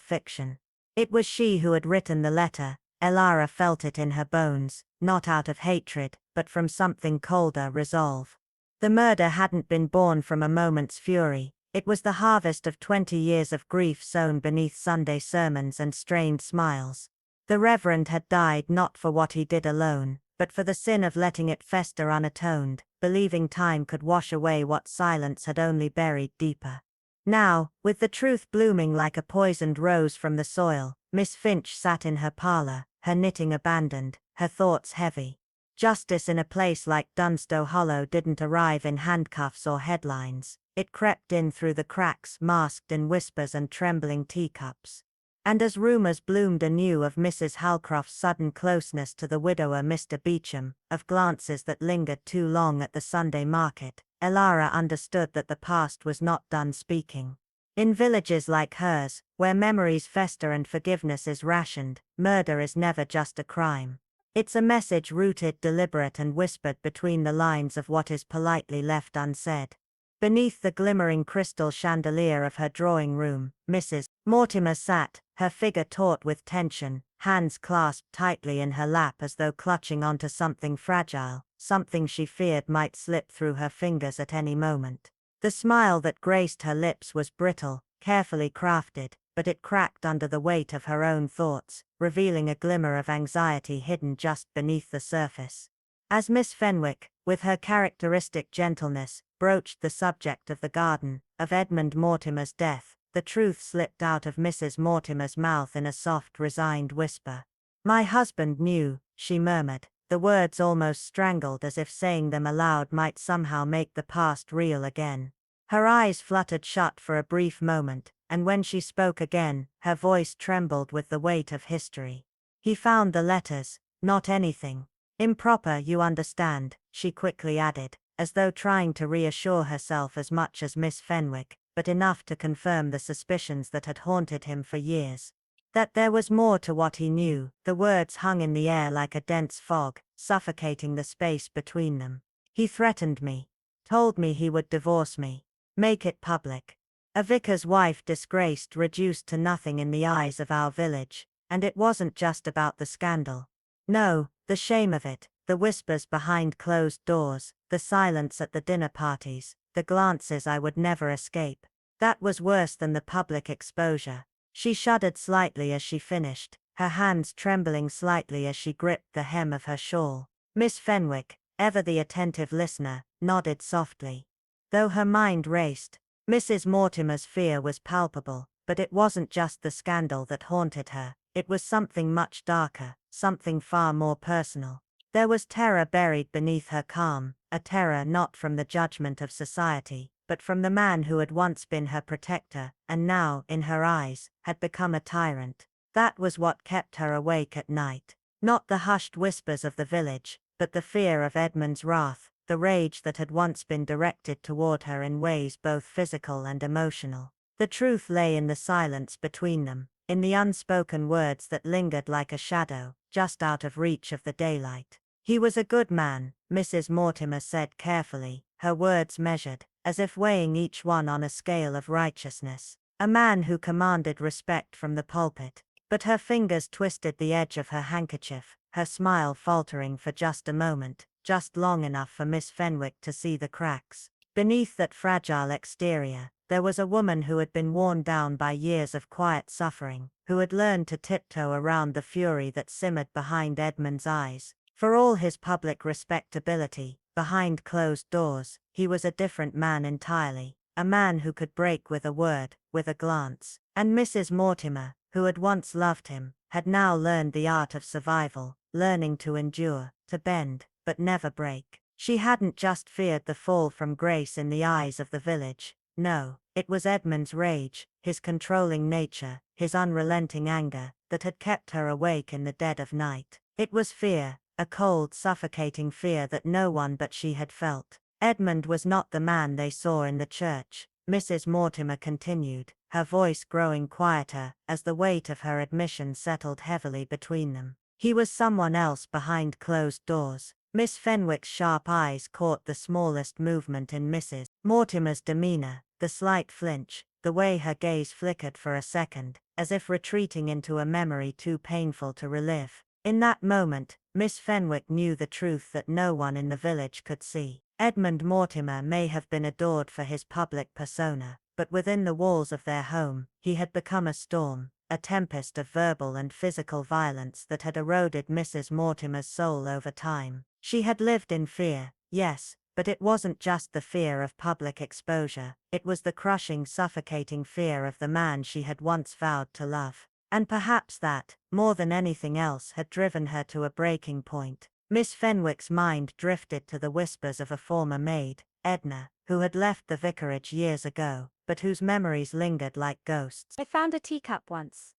fiction. It was she who had written the letter. Alara felt it in her bones, not out of hatred, but from something colder, resolve. The murder hadn't been born from a moment's fury, it was the harvest of 20 years of grief sown beneath Sunday sermons and strained smiles. The Reverend had died not for what he did alone, but for the sin of letting it fester unatoned, believing time could wash away what silence had only buried deeper. Now, with the truth blooming like a poisoned rose from the soil, Miss Finch sat in her parlor, her knitting abandoned, her thoughts heavy. Justice in a place like Dunstow Hollow didn't arrive in handcuffs or headlines, it crept in through the cracks masked in whispers and trembling teacups. And as rumors bloomed anew of Mrs. Halcroft's sudden closeness to the widower Mr. Beecham, of glances that lingered too long at the Sunday market, Alara understood that the past was not done speaking. In villages like hers, where memories fester and forgiveness is rationed, murder is never just a crime. It's a message rooted, deliberate and whispered between the lines of what is politely left unsaid. Beneath the glimmering crystal chandelier of her drawing room, Mrs. Mortimer sat, her figure taut with tension, hands clasped tightly in her lap as though clutching onto something fragile, something she feared might slip through her fingers at any moment. The smile that graced her lips was brittle, carefully crafted, but it cracked under the weight of her own thoughts, revealing a glimmer of anxiety hidden just beneath the surface. As Miss Fenwick, with her characteristic gentleness, broached the subject of the garden, of Edmund Mortimer's death, the truth slipped out of Mrs. Mortimer's mouth in a soft, resigned whisper. "My husband knew," she murmured, the words almost strangled as if saying them aloud might somehow make the past real again. Her eyes fluttered shut for a brief moment, and when she spoke again, her voice trembled with the weight of history. "He found the letters, not anything improper, you understand," she quickly added, as though trying to reassure herself as much as Miss Fenwick, but enough to confirm the suspicions that had haunted him for years. That there was more to what he knew. The words hung in the air like a dense fog, suffocating the space between them. "He threatened me. Told me he would divorce me. Make it public. A vicar's wife disgraced, reduced to nothing in the eyes of our village. And it wasn't just about the scandal. No, the shame of it, the whispers behind closed doors, the silence at the dinner parties, the glances I would never escape. That was worse than the public exposure." She shuddered slightly as she finished, her hands trembling slightly as she gripped the hem of her shawl. Miss Fenwick, ever the attentive listener, nodded softly. Though her mind raced, Mrs. Mortimer's fear was palpable, but it wasn't just the scandal that haunted her, it was something much darker, something far more personal. There was terror buried beneath her calm, a terror not from the judgment of society, but from the man who had once been her protector, and now, in her eyes, had become a tyrant. That was what kept her awake at night. Not the hushed whispers of the village, but the fear of Edmund's wrath, the rage that had once been directed toward her in ways both physical and emotional. The truth lay in the silence between them, in the unspoken words that lingered like a shadow, just out of reach of the daylight. He was a good man, Mrs. Mortimer said carefully, her words measured, as if weighing each one on a scale of righteousness. A man who commanded respect from the pulpit. But her fingers twisted the edge of her handkerchief, her smile faltering for just a moment, just long enough for Miss Fenwick to see the cracks. Beneath that fragile exterior, there was a woman who had been worn down by years of quiet suffering, who had learned to tiptoe around the fury that simmered behind Edmund's eyes. For all his public respectability, behind closed doors, he was a different man entirely, a man who could break with a word, with a glance. And Mrs. Mortimer, who had once loved him, had now learned the art of survival, learning to endure, to bend, but never break. She hadn't just feared the fall from grace in the eyes of the village. No, it was Edmund's rage, his controlling nature, his unrelenting anger, that had kept her awake in the dead of night. It was fear, a cold, suffocating fear that no one but she had felt. Edmund was not the man they saw in the church, Mrs. Mortimer continued, her voice growing quieter as the weight of her admission settled heavily between them. He was someone else behind closed doors. Miss Fenwick's sharp eyes caught the smallest movement in Mrs. Mortimer's demeanor, the slight flinch, the way her gaze flickered for a second, as if retreating into a memory too painful to relive. In that moment, Miss Fenwick knew the truth that no one in the village could see. Edmund Mortimer may have been adored for his public persona, but within the walls of their home, he had become a storm, a tempest of verbal and physical violence that had eroded Mrs. Mortimer's soul over time. She had lived in fear, yes, but it wasn't just the fear of public exposure, it was the crushing, suffocating fear of the man she had once vowed to love. And perhaps that, more than anything else, had driven her to a breaking point. Miss Fenwick's mind drifted to the whispers of a former maid, Edna, who had left the vicarage years ago, but whose memories lingered like ghosts. I found a teacup once,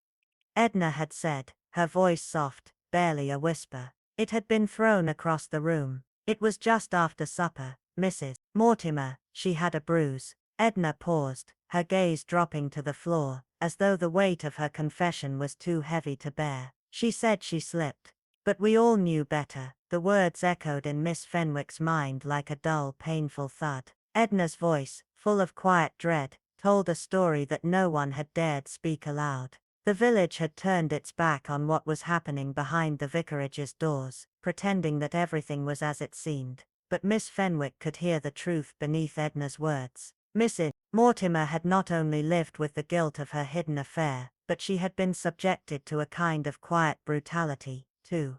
Edna had said, her voice soft, barely a whisper. It had been thrown across the room. It was just after supper, Mrs. Mortimer, she had a bruise. Edna paused, her gaze dropping to the floor, as though the weight of her confession was too heavy to bear. She said she slipped. But we all knew better. The words echoed in Miss Fenwick's mind like a dull, painful thud. Edna's voice, full of quiet dread, told a story that no one had dared speak aloud. The village had turned its back on what was happening behind the vicarage's doors, pretending that everything was as it seemed. But Miss Fenwick could hear the truth beneath Edna's words. Mrs. Mortimer had not only lived with the guilt of her hidden affair, but she had been subjected to a kind of quiet brutality, too.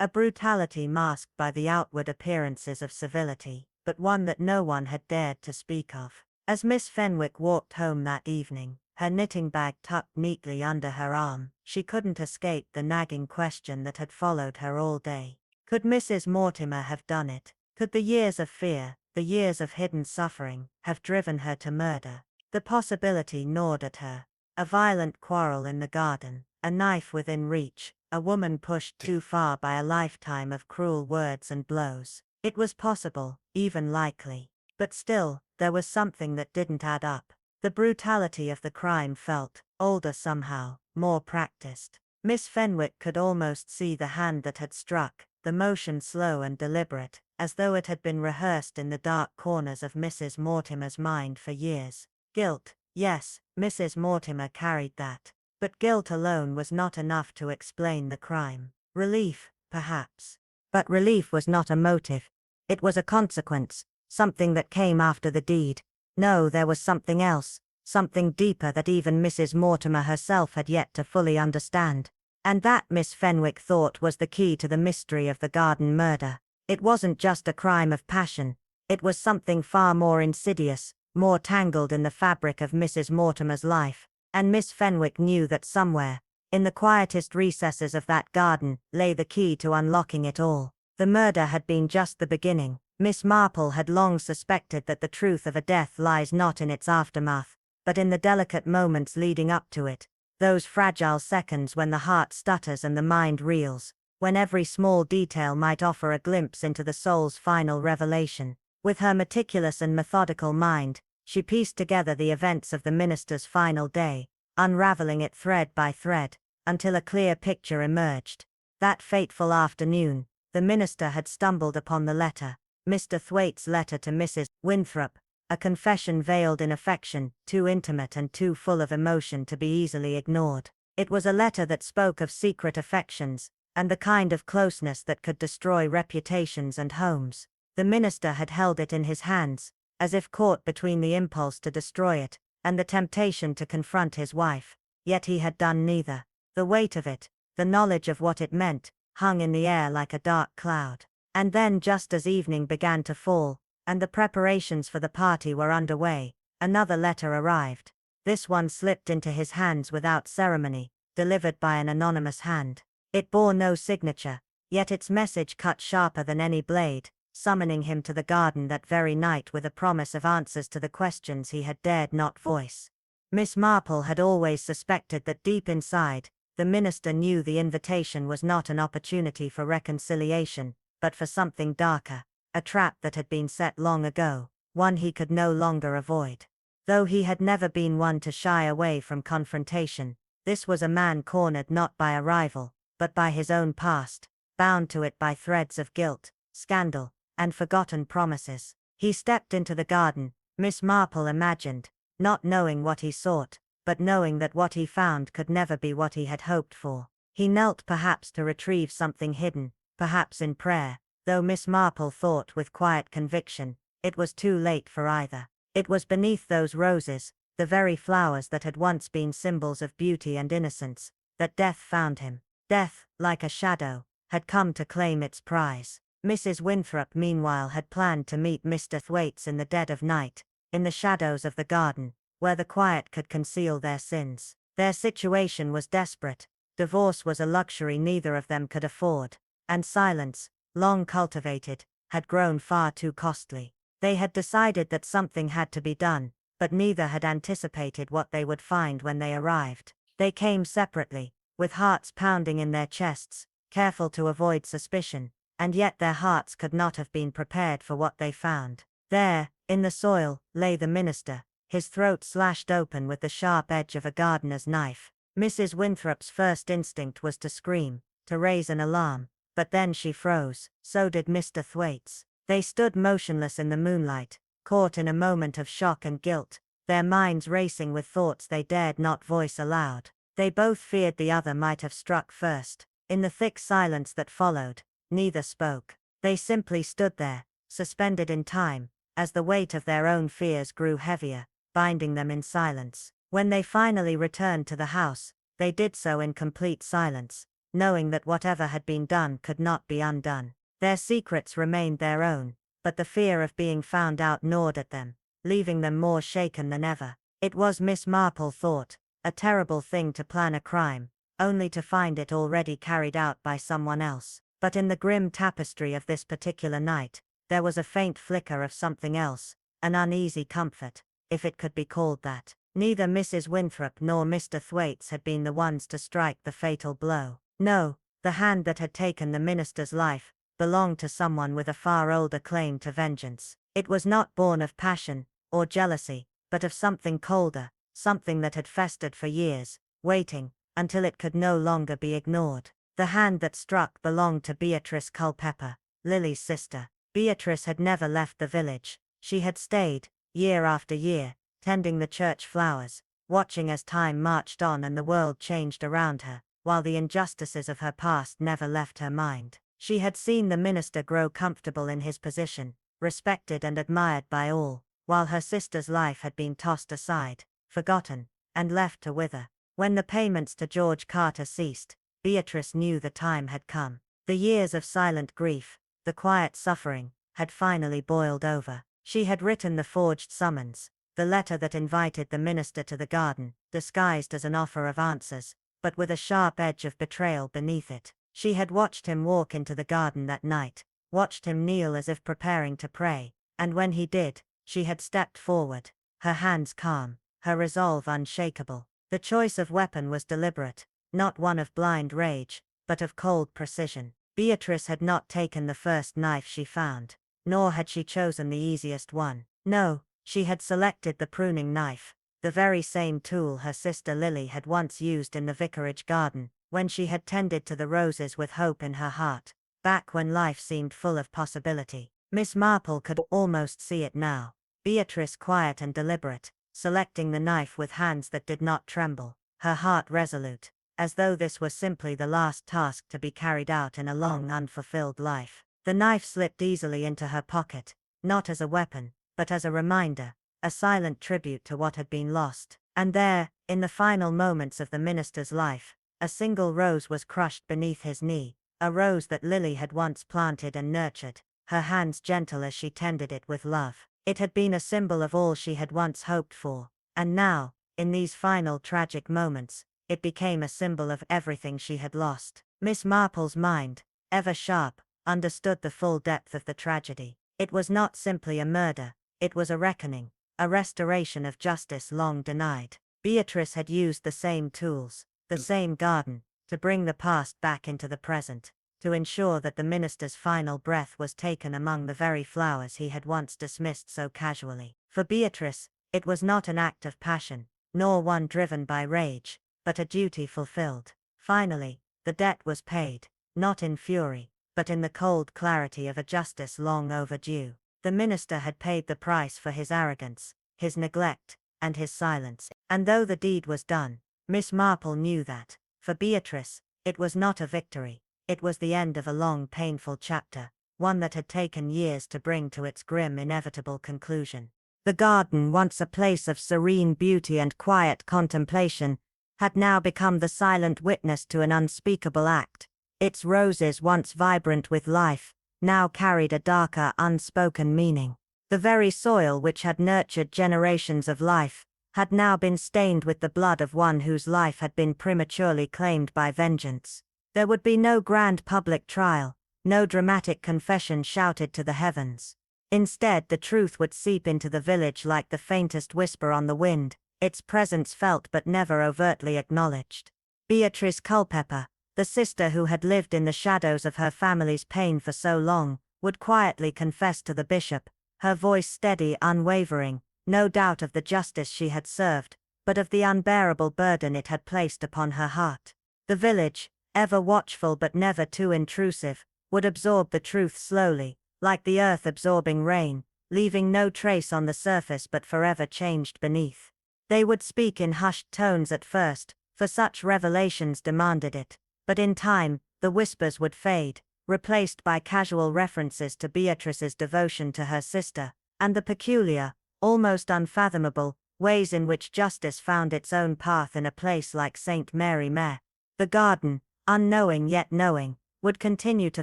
A brutality masked by the outward appearances of civility, but one that no one had dared to speak of. As Miss Fenwick walked home that evening, her knitting bag tucked neatly under her arm, she couldn't escape the nagging question that had followed her all day. Could Mrs. Mortimer have done it? Could the years of fear, the years of hidden suffering, have driven her to murder? The possibility gnawed at her. A violent quarrel in the garden, a knife within reach, a woman pushed too far by a lifetime of cruel words and blows. It was possible, even likely. But still, there was something that didn't add up. The brutality of the crime felt older somehow, more practiced. Miss Fenwick could almost see the hand that had struck, the motion slow and deliberate, as though it had been rehearsed in the dark corners of Mrs. Mortimer's mind for years. Guilt, yes, Mrs. Mortimer carried that. But guilt alone was not enough to explain the crime. Relief, perhaps. But relief was not a motive. It was a consequence, something that came after the deed. No, there was something else, something deeper that even Mrs. Mortimer herself had yet to fully understand. And that, Miss Fenwick thought, was the key to the mystery of the garden murder. It wasn't just a crime of passion. It was something far more insidious, more tangled in the fabric of Mrs. Mortimer's life, and Miss Fenwick knew that somewhere, in the quietest recesses of that garden, lay the key to unlocking it all. The murder had been just the beginning. Miss Marple had long suspected that the truth of a death lies not in its aftermath, but in the delicate moments leading up to it, those fragile seconds when the heart stutters and the mind reels, when every small detail might offer a glimpse into the soul's final revelation. With her meticulous and methodical mind, she pieced together the events of the minister's final day, unraveling it thread by thread, until a clear picture emerged. That fateful afternoon, the minister had stumbled upon the letter, Mr. Thwaites' letter to Mrs. Winthrop, a confession veiled in affection, too intimate and too full of emotion to be easily ignored. It was a letter that spoke of secret affections, and the kind of closeness that could destroy reputations and homes. The minister had held it in his hands, as if caught between the impulse to destroy it, and the temptation to confront his wife, yet he had done neither. The weight of it, the knowledge of what it meant, hung in the air like a dark cloud. And then, just as evening began to fall, and the preparations for the party were underway, another letter arrived. This one slipped into his hands without ceremony, delivered by an anonymous hand. It bore no signature, yet its message cut sharper than any blade, summoning him to the garden that very night with a promise of answers to the questions he had dared not voice. Miss Marple had always suspected that deep inside, the minister knew the invitation was not an opportunity for reconciliation, but for something darker, a trap that had been set long ago, one he could no longer avoid. Though he had never been one to shy away from confrontation, this was a man cornered not by a rival, but by his own past, bound to it by threads of guilt, scandal, and forgotten promises. He stepped into the garden, Miss Marple imagined, not knowing what he sought, but knowing that what he found could never be what he had hoped for. He knelt perhaps to retrieve something hidden, perhaps in prayer, though Miss Marple thought with quiet conviction, it was too late for either. It was beneath those roses, the very flowers that had once been symbols of beauty and innocence, that death found him. Death, like a shadow, had come to claim its prize. Mrs. Winthrop meanwhile had planned to meet Mr. Thwaites in the dead of night, in the shadows of the garden, where the quiet could conceal their sins. Their situation was desperate. Divorce was a luxury neither of them could afford, and silence, long cultivated, had grown far too costly. They had decided that something had to be done, but neither had anticipated what they would find when they arrived. They came separately, with hearts pounding in their chests, careful to avoid suspicion, and yet their hearts could not have been prepared for what they found. There, in the soil, lay the minister, his throat slashed open with the sharp edge of a gardener's knife. Mrs. Winthrop's first instinct was to scream, to raise an alarm, but then she froze. So did Mr. Thwaites. They stood motionless in the moonlight, caught in a moment of shock and guilt, their minds racing with thoughts they dared not voice aloud. They both feared the other might have struck first. In the thick silence that followed, neither spoke. They simply stood there, suspended in time, as the weight of their own fears grew heavier, binding them in silence. When they finally returned to the house, they did so in complete silence, knowing that whatever had been done could not be undone. Their secrets remained their own, but the fear of being found out gnawed at them, leaving them more shaken than ever. It was, Miss Marple thought, a terrible thing to plan a crime, only to find it already carried out by someone else. But in the grim tapestry of this particular night, there was a faint flicker of something else, an uneasy comfort, if it could be called that. Neither Mrs. Winthrop nor Mr. Thwaites had been the ones to strike the fatal blow. No, the hand that had taken the minister's life belonged to someone with a far older claim to vengeance. It was not born of passion or jealousy, but of something colder, something that had festered for years, waiting until it could no longer be ignored. The hand that struck belonged to Beatrice Culpepper, Lily's sister. Beatrice had never left the village. She had stayed, year after year, tending the church flowers, watching as time marched on and the world changed around her, while the injustices of her past never left her mind. She had seen the minister grow comfortable in his position, respected and admired by all, while her sister's life had been tossed aside, forgotten, and left to wither. When the payments to George Carter ceased, Beatrice knew the time had come. The years of silent grief, the quiet suffering, had finally boiled over. She had written the forged summons, the letter that invited the minister to the garden, disguised as an offer of answers, but with a sharp edge of betrayal beneath it. She had watched him walk into the garden that night, watched him kneel as if preparing to pray, and when he did, she had stepped forward, her hands calm, her resolve unshakable. The choice of weapon was deliberate, not one of blind rage, but of cold precision. Beatrice had not taken the first knife she found, nor had she chosen the easiest one. No, she had selected the pruning knife, the very same tool her sister Lily had once used in the vicarage garden, when she had tended to the roses with hope in her heart, back when life seemed full of possibility. Miss Marple could almost see it now. Beatrice quiet and deliberate, selecting the knife with hands that did not tremble, her heart resolute, as though this was simply the last task to be carried out in a long unfulfilled life. The knife slipped easily into her pocket, not as a weapon, but as a reminder, a silent tribute to what had been lost. And there, in the final moments of the minister's life, a single rose was crushed beneath his knee, a rose that Lily had once planted and nurtured, her hands gentle as she tended it with love. It had been a symbol of all she had once hoped for, and now, in these final tragic moments, it became a symbol of everything she had lost. Miss Marple's mind, ever sharp, understood the full depth of the tragedy. It was not simply a murder, it was a reckoning, a restoration of justice long denied. Beatrice had used the same tools, the same garden, to bring the past back into the present, to ensure that the minister's final breath was taken among the very flowers he had once dismissed so casually. For Beatrice, it was not an act of passion, nor one driven by rage, but a duty fulfilled. Finally, the debt was paid, not in fury, but in the cold clarity of a justice long overdue. The minister had paid the price for his arrogance, his neglect, and his silence. And though the deed was done, Miss Marple knew that, for Beatrice, it was not a victory. It was the end of a long painful chapter, one that had taken years to bring to its grim inevitable conclusion. The garden, once a place of serene beauty and quiet contemplation, had now become the silent witness to an unspeakable act. Its roses, once vibrant with life, now carried a darker, unspoken meaning. The very soil which had nurtured generations of life, had now been stained with the blood of one whose life had been prematurely claimed by vengeance. There would be no grand public trial, no dramatic confession shouted to the heavens. Instead, the truth would seep into the village like the faintest whisper on the wind, its presence felt but never overtly acknowledged. Beatrice Culpeper, the sister who had lived in the shadows of her family's pain for so long, would quietly confess to the bishop, her voice steady, unwavering, no doubt of the justice she had served, but of the unbearable burden it had placed upon her heart. The village, ever watchful but never too intrusive, would absorb the truth slowly, like the earth absorbing rain, leaving no trace on the surface but forever changed beneath. They would speak in hushed tones at first, for such revelations demanded it, but in time, the whispers would fade, replaced by casual references to Beatrice's devotion to her sister, and the peculiar, almost unfathomable, ways in which justice found its own path in a place like St. Mary Mere. The garden, unknowing yet knowing, would continue to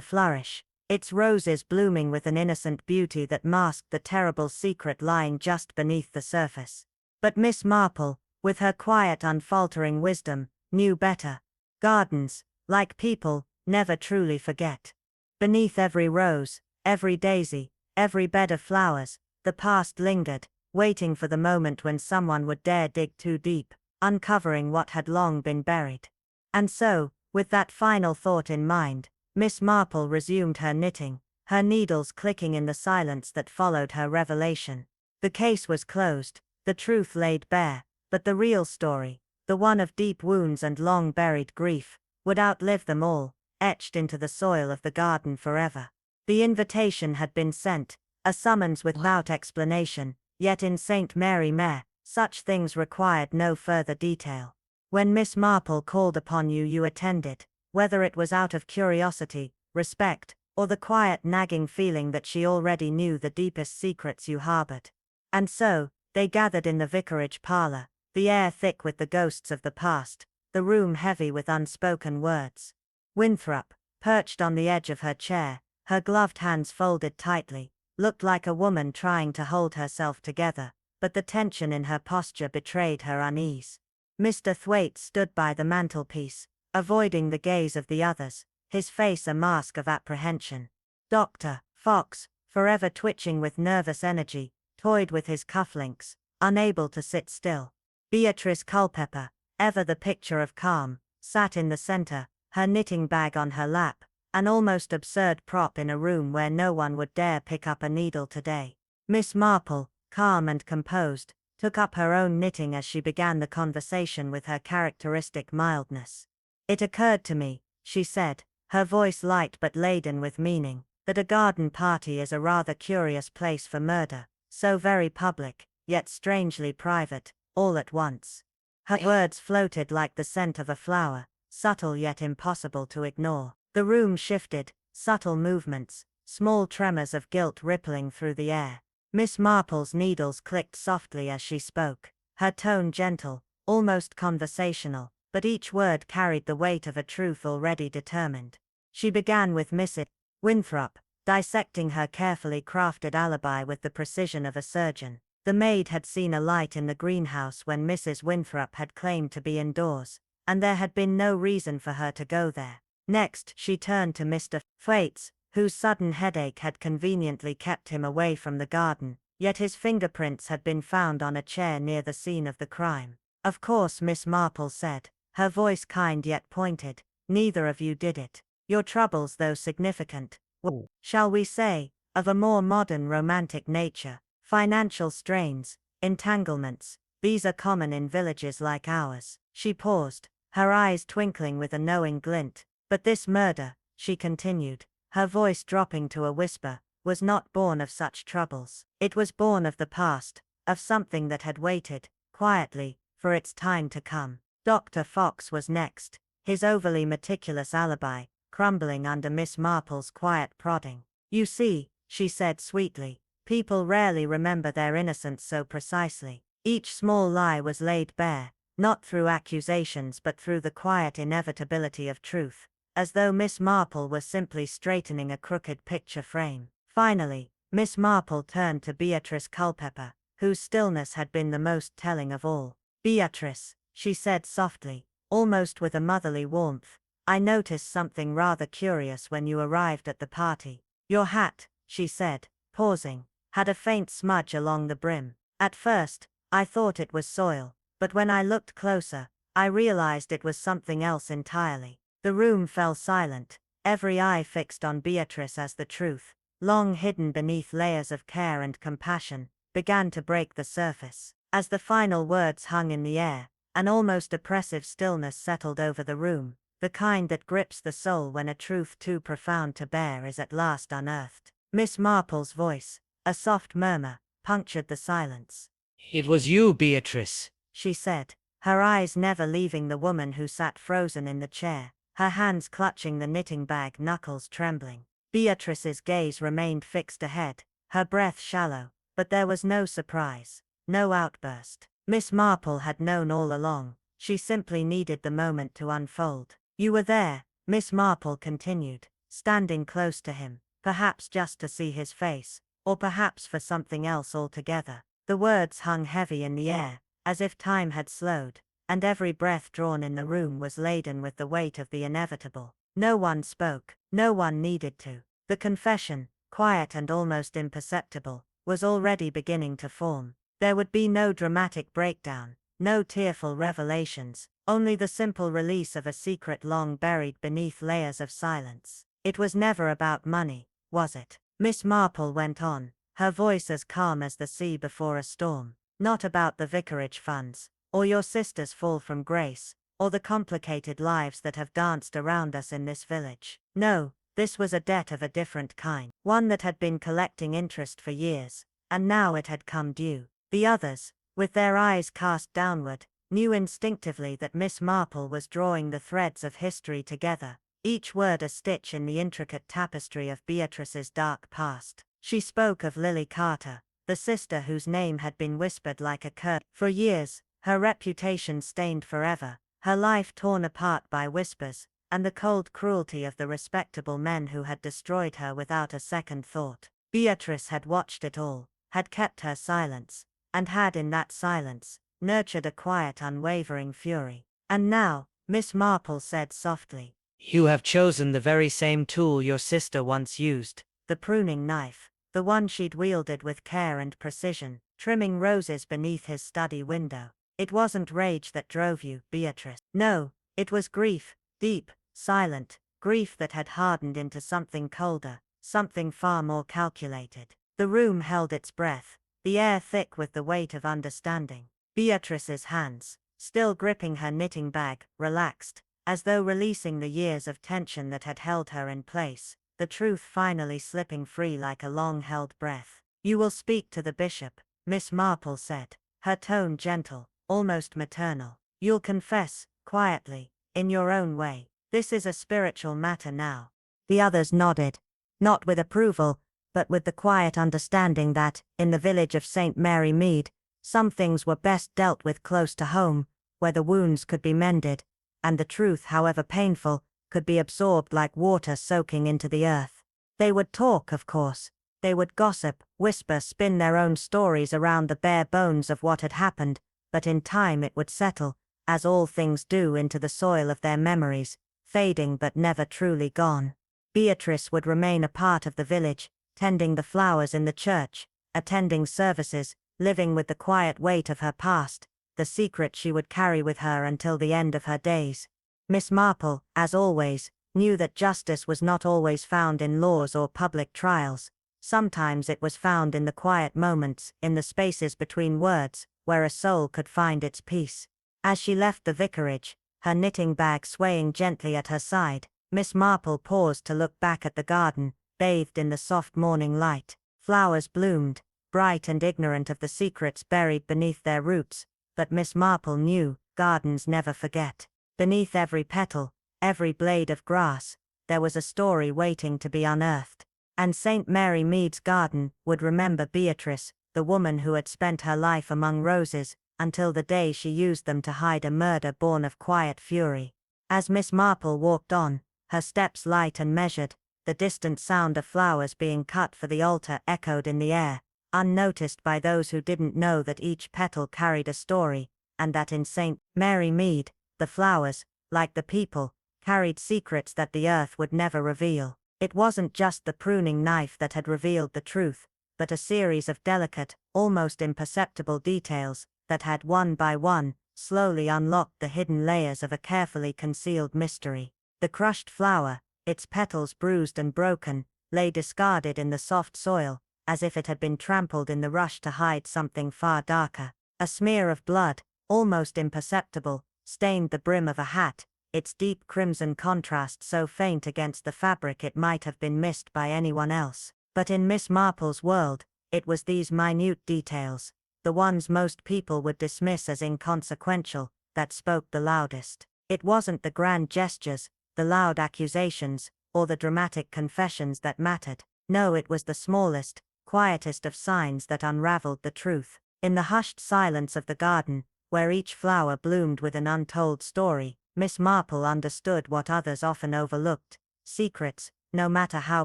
flourish, its roses blooming with an innocent beauty that masked the terrible secret lying just beneath the surface. But Miss Marple, with her quiet unfaltering wisdom, knew better. Gardens, like people, never truly forget. Beneath every rose, every daisy, every bed of flowers, the past lingered, waiting for the moment when someone would dare dig too deep, uncovering what had long been buried. And so, with that final thought in mind, Miss Marple resumed her knitting, her needles clicking in the silence that followed her revelation. The case was closed, the truth laid bare, but the real story, the one of deep wounds and long-buried grief, would outlive them all, etched into the soil of the garden forever. The invitation had been sent, a summons without explanation, yet in St. Mary Mere, such things required no further detail. When Miss Marple called upon you, you attended, whether it was out of curiosity, respect, or the quiet nagging feeling that she already knew the deepest secrets you harbored. And so, they gathered in the vicarage parlor, the air thick with the ghosts of the past, the room heavy with unspoken words. Winthrop, perched on the edge of her chair, Her gloved hands folded tightly, looked like a woman trying to hold herself together, but the tension in her posture betrayed her unease. Mr. Thwaites stood by the mantelpiece, avoiding the gaze of the others, his face a mask of apprehension. Dr. Fox, forever twitching with nervous energy, toyed with his cufflinks, unable to sit still. Beatrice Culpepper, ever the picture of calm, sat in the center, her knitting bag on her lap, an almost absurd prop in a room where no one would dare pick up a needle today. Miss Marple, calm and composed, took up her own knitting as she began the conversation with her characteristic mildness. "It occurred to me," she said, her voice light but laden with meaning, "that a garden party is a rather curious place for murder, so very public, yet strangely private, all at once." Her words floated like the scent of a flower, subtle yet impossible to ignore. The room shifted, subtle movements, small tremors of guilt rippling through the air. Miss Marple's needles clicked softly as she spoke, her tone gentle, almost conversational, but each word carried the weight of a truth already determined. She began with Mrs. Winthrop, dissecting her carefully crafted alibi with the precision of a surgeon. The maid had seen a light in the greenhouse when Mrs. Winthrop had claimed to be indoors, and there had been no reason for her to go there. Next, she turned to Mr. Thwaites, whose sudden headache had conveniently kept him away from the garden, yet his fingerprints had been found on a chair near the scene of the crime. "Of course," Miss Marple said, her voice kind yet pointed, "neither of you did it. Your troubles, though significant, were, shall we say, of a more modern romantic nature. Financial strains, entanglements, these are common in villages like ours." She paused, her eyes twinkling with a knowing glint. "But this murder," she continued, her voice dropping to a whisper, "was not born of such troubles. It was born of the past, of something that had waited, quietly, for its time to come." Dr. Fox was next, his overly meticulous alibi crumbling under Miss Marple's quiet prodding. "You see," she said sweetly, "people rarely remember their innocence so precisely. Each small lie was laid bare, not through accusations but through the quiet inevitability of truth, as though Miss Marple were simply straightening a crooked picture frame." Finally, Miss Marple turned to Beatrice Culpepper, whose stillness had been the most telling of all. "Beatrice," she said softly, almost with a motherly warmth, "I noticed something rather curious when you arrived at the party. Your hat," she said, pausing, "had a faint smudge along the brim. At first, I thought it was soil, but when I looked closer, I realized it was something else entirely." The room fell silent, every eye fixed on Beatrice as the truth, long hidden beneath layers of care and compassion, began to break the surface. As the final words hung in the air, an almost oppressive stillness settled over the room, the kind that grips the soul when a truth too profound to bear is at last unearthed. Miss Marple's voice, a soft murmur, punctured the silence. "It was you, Beatrice," she said, her eyes never leaving the woman who sat frozen in the chair, her hands clutching the knitting bag, knuckles trembling. Beatrice's gaze remained fixed ahead, her breath shallow, but there was no surprise, no outburst. Miss Marple had known all along, she simply needed the moment to unfold. "You were there," Miss Marple continued, standing close to him, perhaps just to see his face, or perhaps for something else altogether. The words hung heavy in the air, as if time had slowed, and every breath drawn in the room was laden with the weight of the inevitable. No one spoke, no one needed to. The confession, quiet and almost imperceptible, was already beginning to form. There would be no dramatic breakdown, no tearful revelations, only the simple release of a secret long buried beneath layers of silence. "It was never about money, was it?" Miss Marple went on, her voice as calm as the sea before a storm. "Not about the vicarage funds, or your sister's fall from grace, or the complicated lives that have danced around us in this village. No, this was a debt of a different kind, one that had been collecting interest for years, and now it had come due." The others, with their eyes cast downward, knew instinctively that Miss Marple was drawing the threads of history together, each word a stitch in the intricate tapestry of Beatrice's dark past. She spoke of Lily Carter, the sister whose name had been whispered like a curse for years, her reputation stained forever, her life torn apart by whispers, and the cold cruelty of the respectable men who had destroyed her without a second thought. Beatrice had watched it all, had kept her silence, and had in that silence nurtured a quiet unwavering fury. And now, Miss Marple said softly, You have chosen the very same tool your sister once used. the pruning knife, the one she'd wielded with care and precision, trimming roses beneath his study window. It wasn't rage that drove you, Beatrice. No, it was grief, deep, silent, grief that had hardened into something colder, something far more calculated. The room held its breath, the air thick with the weight of understanding. Beatrice's hands, still gripping her knitting bag, relaxed, as though releasing the years of tension that had held her in place, the truth finally slipping free like a long-held breath. You will speak to the bishop, Miss Marple said, her tone gentle, almost maternal. You'll confess, quietly, in your own way. This is a spiritual matter now. The others nodded, not with approval, but with the quiet understanding that, in the village of St. Mary Mead, some things were best dealt with close to home, where the wounds could be mended, and the truth, however painful, could be absorbed like water soaking into the earth. They would talk, of course. They would gossip, whisper, spin their own stories around the bare bones of what had happened, but in time it would settle, as all things do, into the soil of their memories, fading but never truly gone. Beatrice would remain a part of the village, tending the flowers in the church, attending services, living with the quiet weight of her past, the secret she would carry with her until the end of her days. Miss Marple, as always, knew that justice was not always found in laws or public trials. Sometimes it was found in the quiet moments, in the spaces between words, where a soul could find its peace. As she left the vicarage, her knitting bag swaying gently at her side, Miss Marple paused to look back at the garden, bathed in the soft morning light. Flowers bloomed, bright and ignorant of the secrets buried beneath their roots, but Miss Marple knew, gardens never forget. Beneath every petal, every blade of grass, there was a story waiting to be unearthed. And St. Mary Mead's garden would remember Beatrice, the woman who had spent her life among roses, until the day she used them to hide a murder born of quiet fury. As Miss Marple walked on, her steps light and measured, the distant sound of flowers being cut for the altar echoed in the air, unnoticed by those who didn't know that each petal carried a story, and that in St. Mary Mead, the flowers, like the people, carried secrets that the earth would never reveal. It wasn't just the pruning knife that had revealed the truth, but a series of delicate, almost imperceptible details, that had one by one, slowly unlocked the hidden layers of a carefully concealed mystery. The crushed flower, its petals bruised and broken, lay discarded in the soft soil, as if it had been trampled in the rush to hide something far darker. A smear of blood, almost imperceptible, stained the brim of a hat, its deep crimson contrast so faint against the fabric it might have been missed by anyone else. But in Miss Marple's world, it was these minute details, the ones most people would dismiss as inconsequential, that spoke the loudest. It wasn't the grand gestures, the loud accusations, or the dramatic confessions that mattered. No, it was the smallest, quietest of signs that unraveled the truth. In the hushed silence of the garden, where each flower bloomed with an untold story, Miss Marple understood what others often overlooked. Secrets, no matter how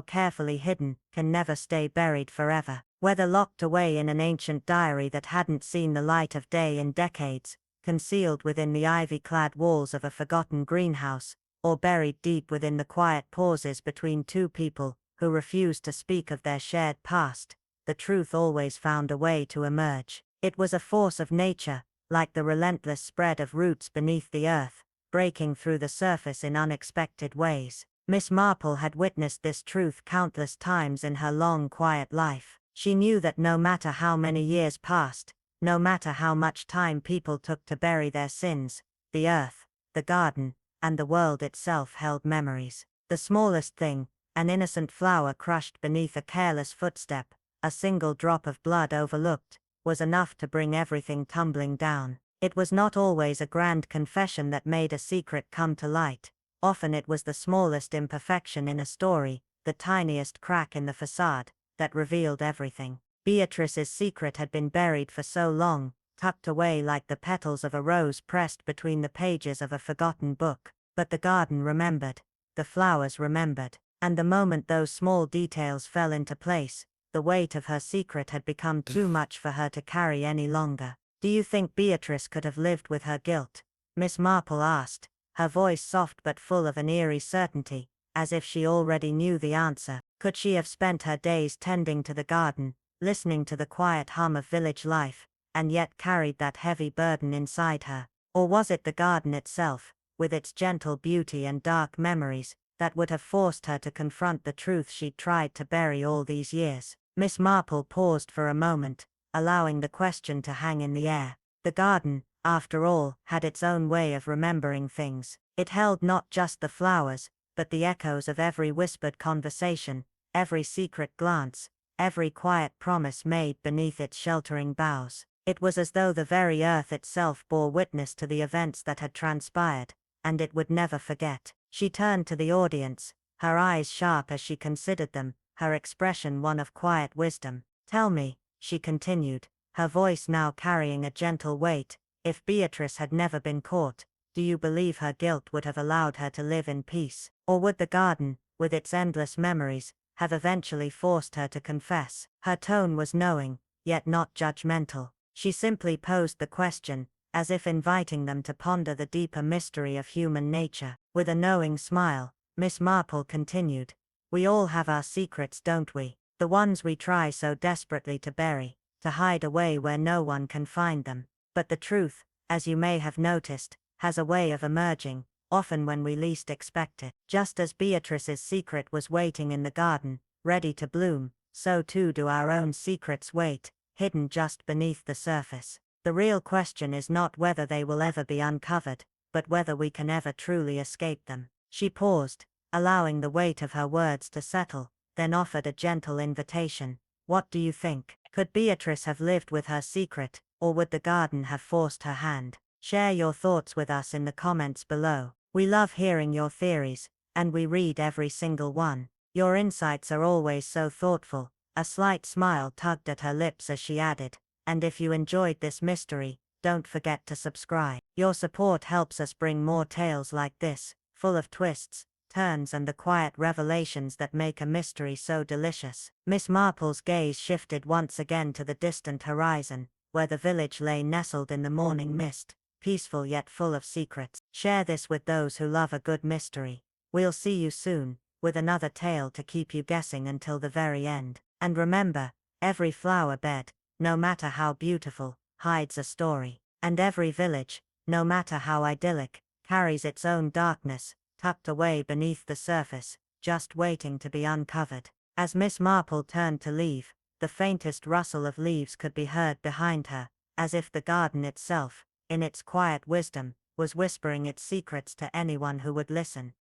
carefully hidden, can never stay buried forever. Whether locked away in an ancient diary that hadn't seen the light of day in decades, concealed within the ivy-clad walls of a forgotten greenhouse, or buried deep within the quiet pauses between two people who refused to speak of their shared past, the truth always found a way to emerge. It was a force of nature, like the relentless spread of roots beneath the earth, breaking through the surface in unexpected ways. Miss Marple had witnessed this truth countless times in her long quiet life. She knew that no matter how many years passed, no matter how much time people took to bury their sins, the earth, the garden, and the world itself held memories. The smallest thing, an innocent flower crushed beneath a careless footstep, a single drop of blood overlooked, was enough to bring everything tumbling down. It was not always a grand confession that made a secret come to light. Often it was the smallest imperfection in a story, the tiniest crack in the facade, that revealed everything. Beatrice's secret had been buried for so long, tucked away like the petals of a rose pressed between the pages of a forgotten book, But the garden remembered. The flowers remembered. And the moment those small details fell into place, the weight of her secret had become too much for her to carry any longer. Do you think Beatrice could have lived with her guilt? Miss Marple asked, her voice soft but full of an eerie certainty, as if she already knew the answer. Could she have spent her days tending to the garden, listening to the quiet hum of village life, and yet carried that heavy burden inside her? Or was it the garden itself, with its gentle beauty and dark memories, that would have forced her to confront the truth she'd tried to bury all these years? Miss Marple paused for a moment, allowing the question to hang in the air. The garden, after all, had its own way of remembering things. It held not just the flowers, but the echoes of every whispered conversation, every secret glance, every quiet promise made beneath its sheltering boughs. It was as though the very earth itself bore witness to the events that had transpired, and it would never forget. She turned to the audience, her eyes sharp as she considered them, her expression one of quiet wisdom. Tell me, she continued, her voice now carrying a gentle weight, if Beatrice had never been caught, do you believe her guilt would have allowed her to live in peace? Or would the garden, with its endless memories, have eventually forced her to confess? Her tone was knowing, yet not judgmental. She simply posed the question, as if inviting them to ponder the deeper mystery of human nature. With a knowing smile, Miss Marple continued, we all have our secrets, don't we? The ones we try so desperately to bury, to hide away where no one can find them. But the truth, as you may have noticed, has a way of emerging, often when we least expect it. Just as Beatrice's secret was waiting in the garden, ready to bloom, so too do our own secrets wait, hidden just beneath the surface. The real question is not whether they will ever be uncovered, but whether we can ever truly escape them. She paused, allowing the weight of her words to settle, then offered a gentle invitation. What do you think? Could Beatrice have lived with her secret, or would the garden have forced her hand? Share your thoughts with us in the comments below. We love hearing your theories, and we read every single one. Your insights are always so thoughtful. A slight smile tugged at her lips as she added, and if you enjoyed this mystery, don't forget to subscribe. Your support helps us bring more tales like this, full of twists, turns and the quiet revelations that make a mystery so delicious. Miss Marple's gaze shifted once again to the distant horizon, where the village lay nestled in the morning mist, peaceful yet full of secrets. Share this with those who love a good mystery. We'll see you soon, with another tale to keep you guessing until the very end. And remember, every flower bed, no matter how beautiful, hides a story. And every village, no matter how idyllic, carries its own darkness, tucked away beneath the surface, just waiting to be uncovered. As Miss Marple turned to leave, the faintest rustle of leaves could be heard behind her, as if the garden itself, in its quiet wisdom, was whispering its secrets to anyone who would listen.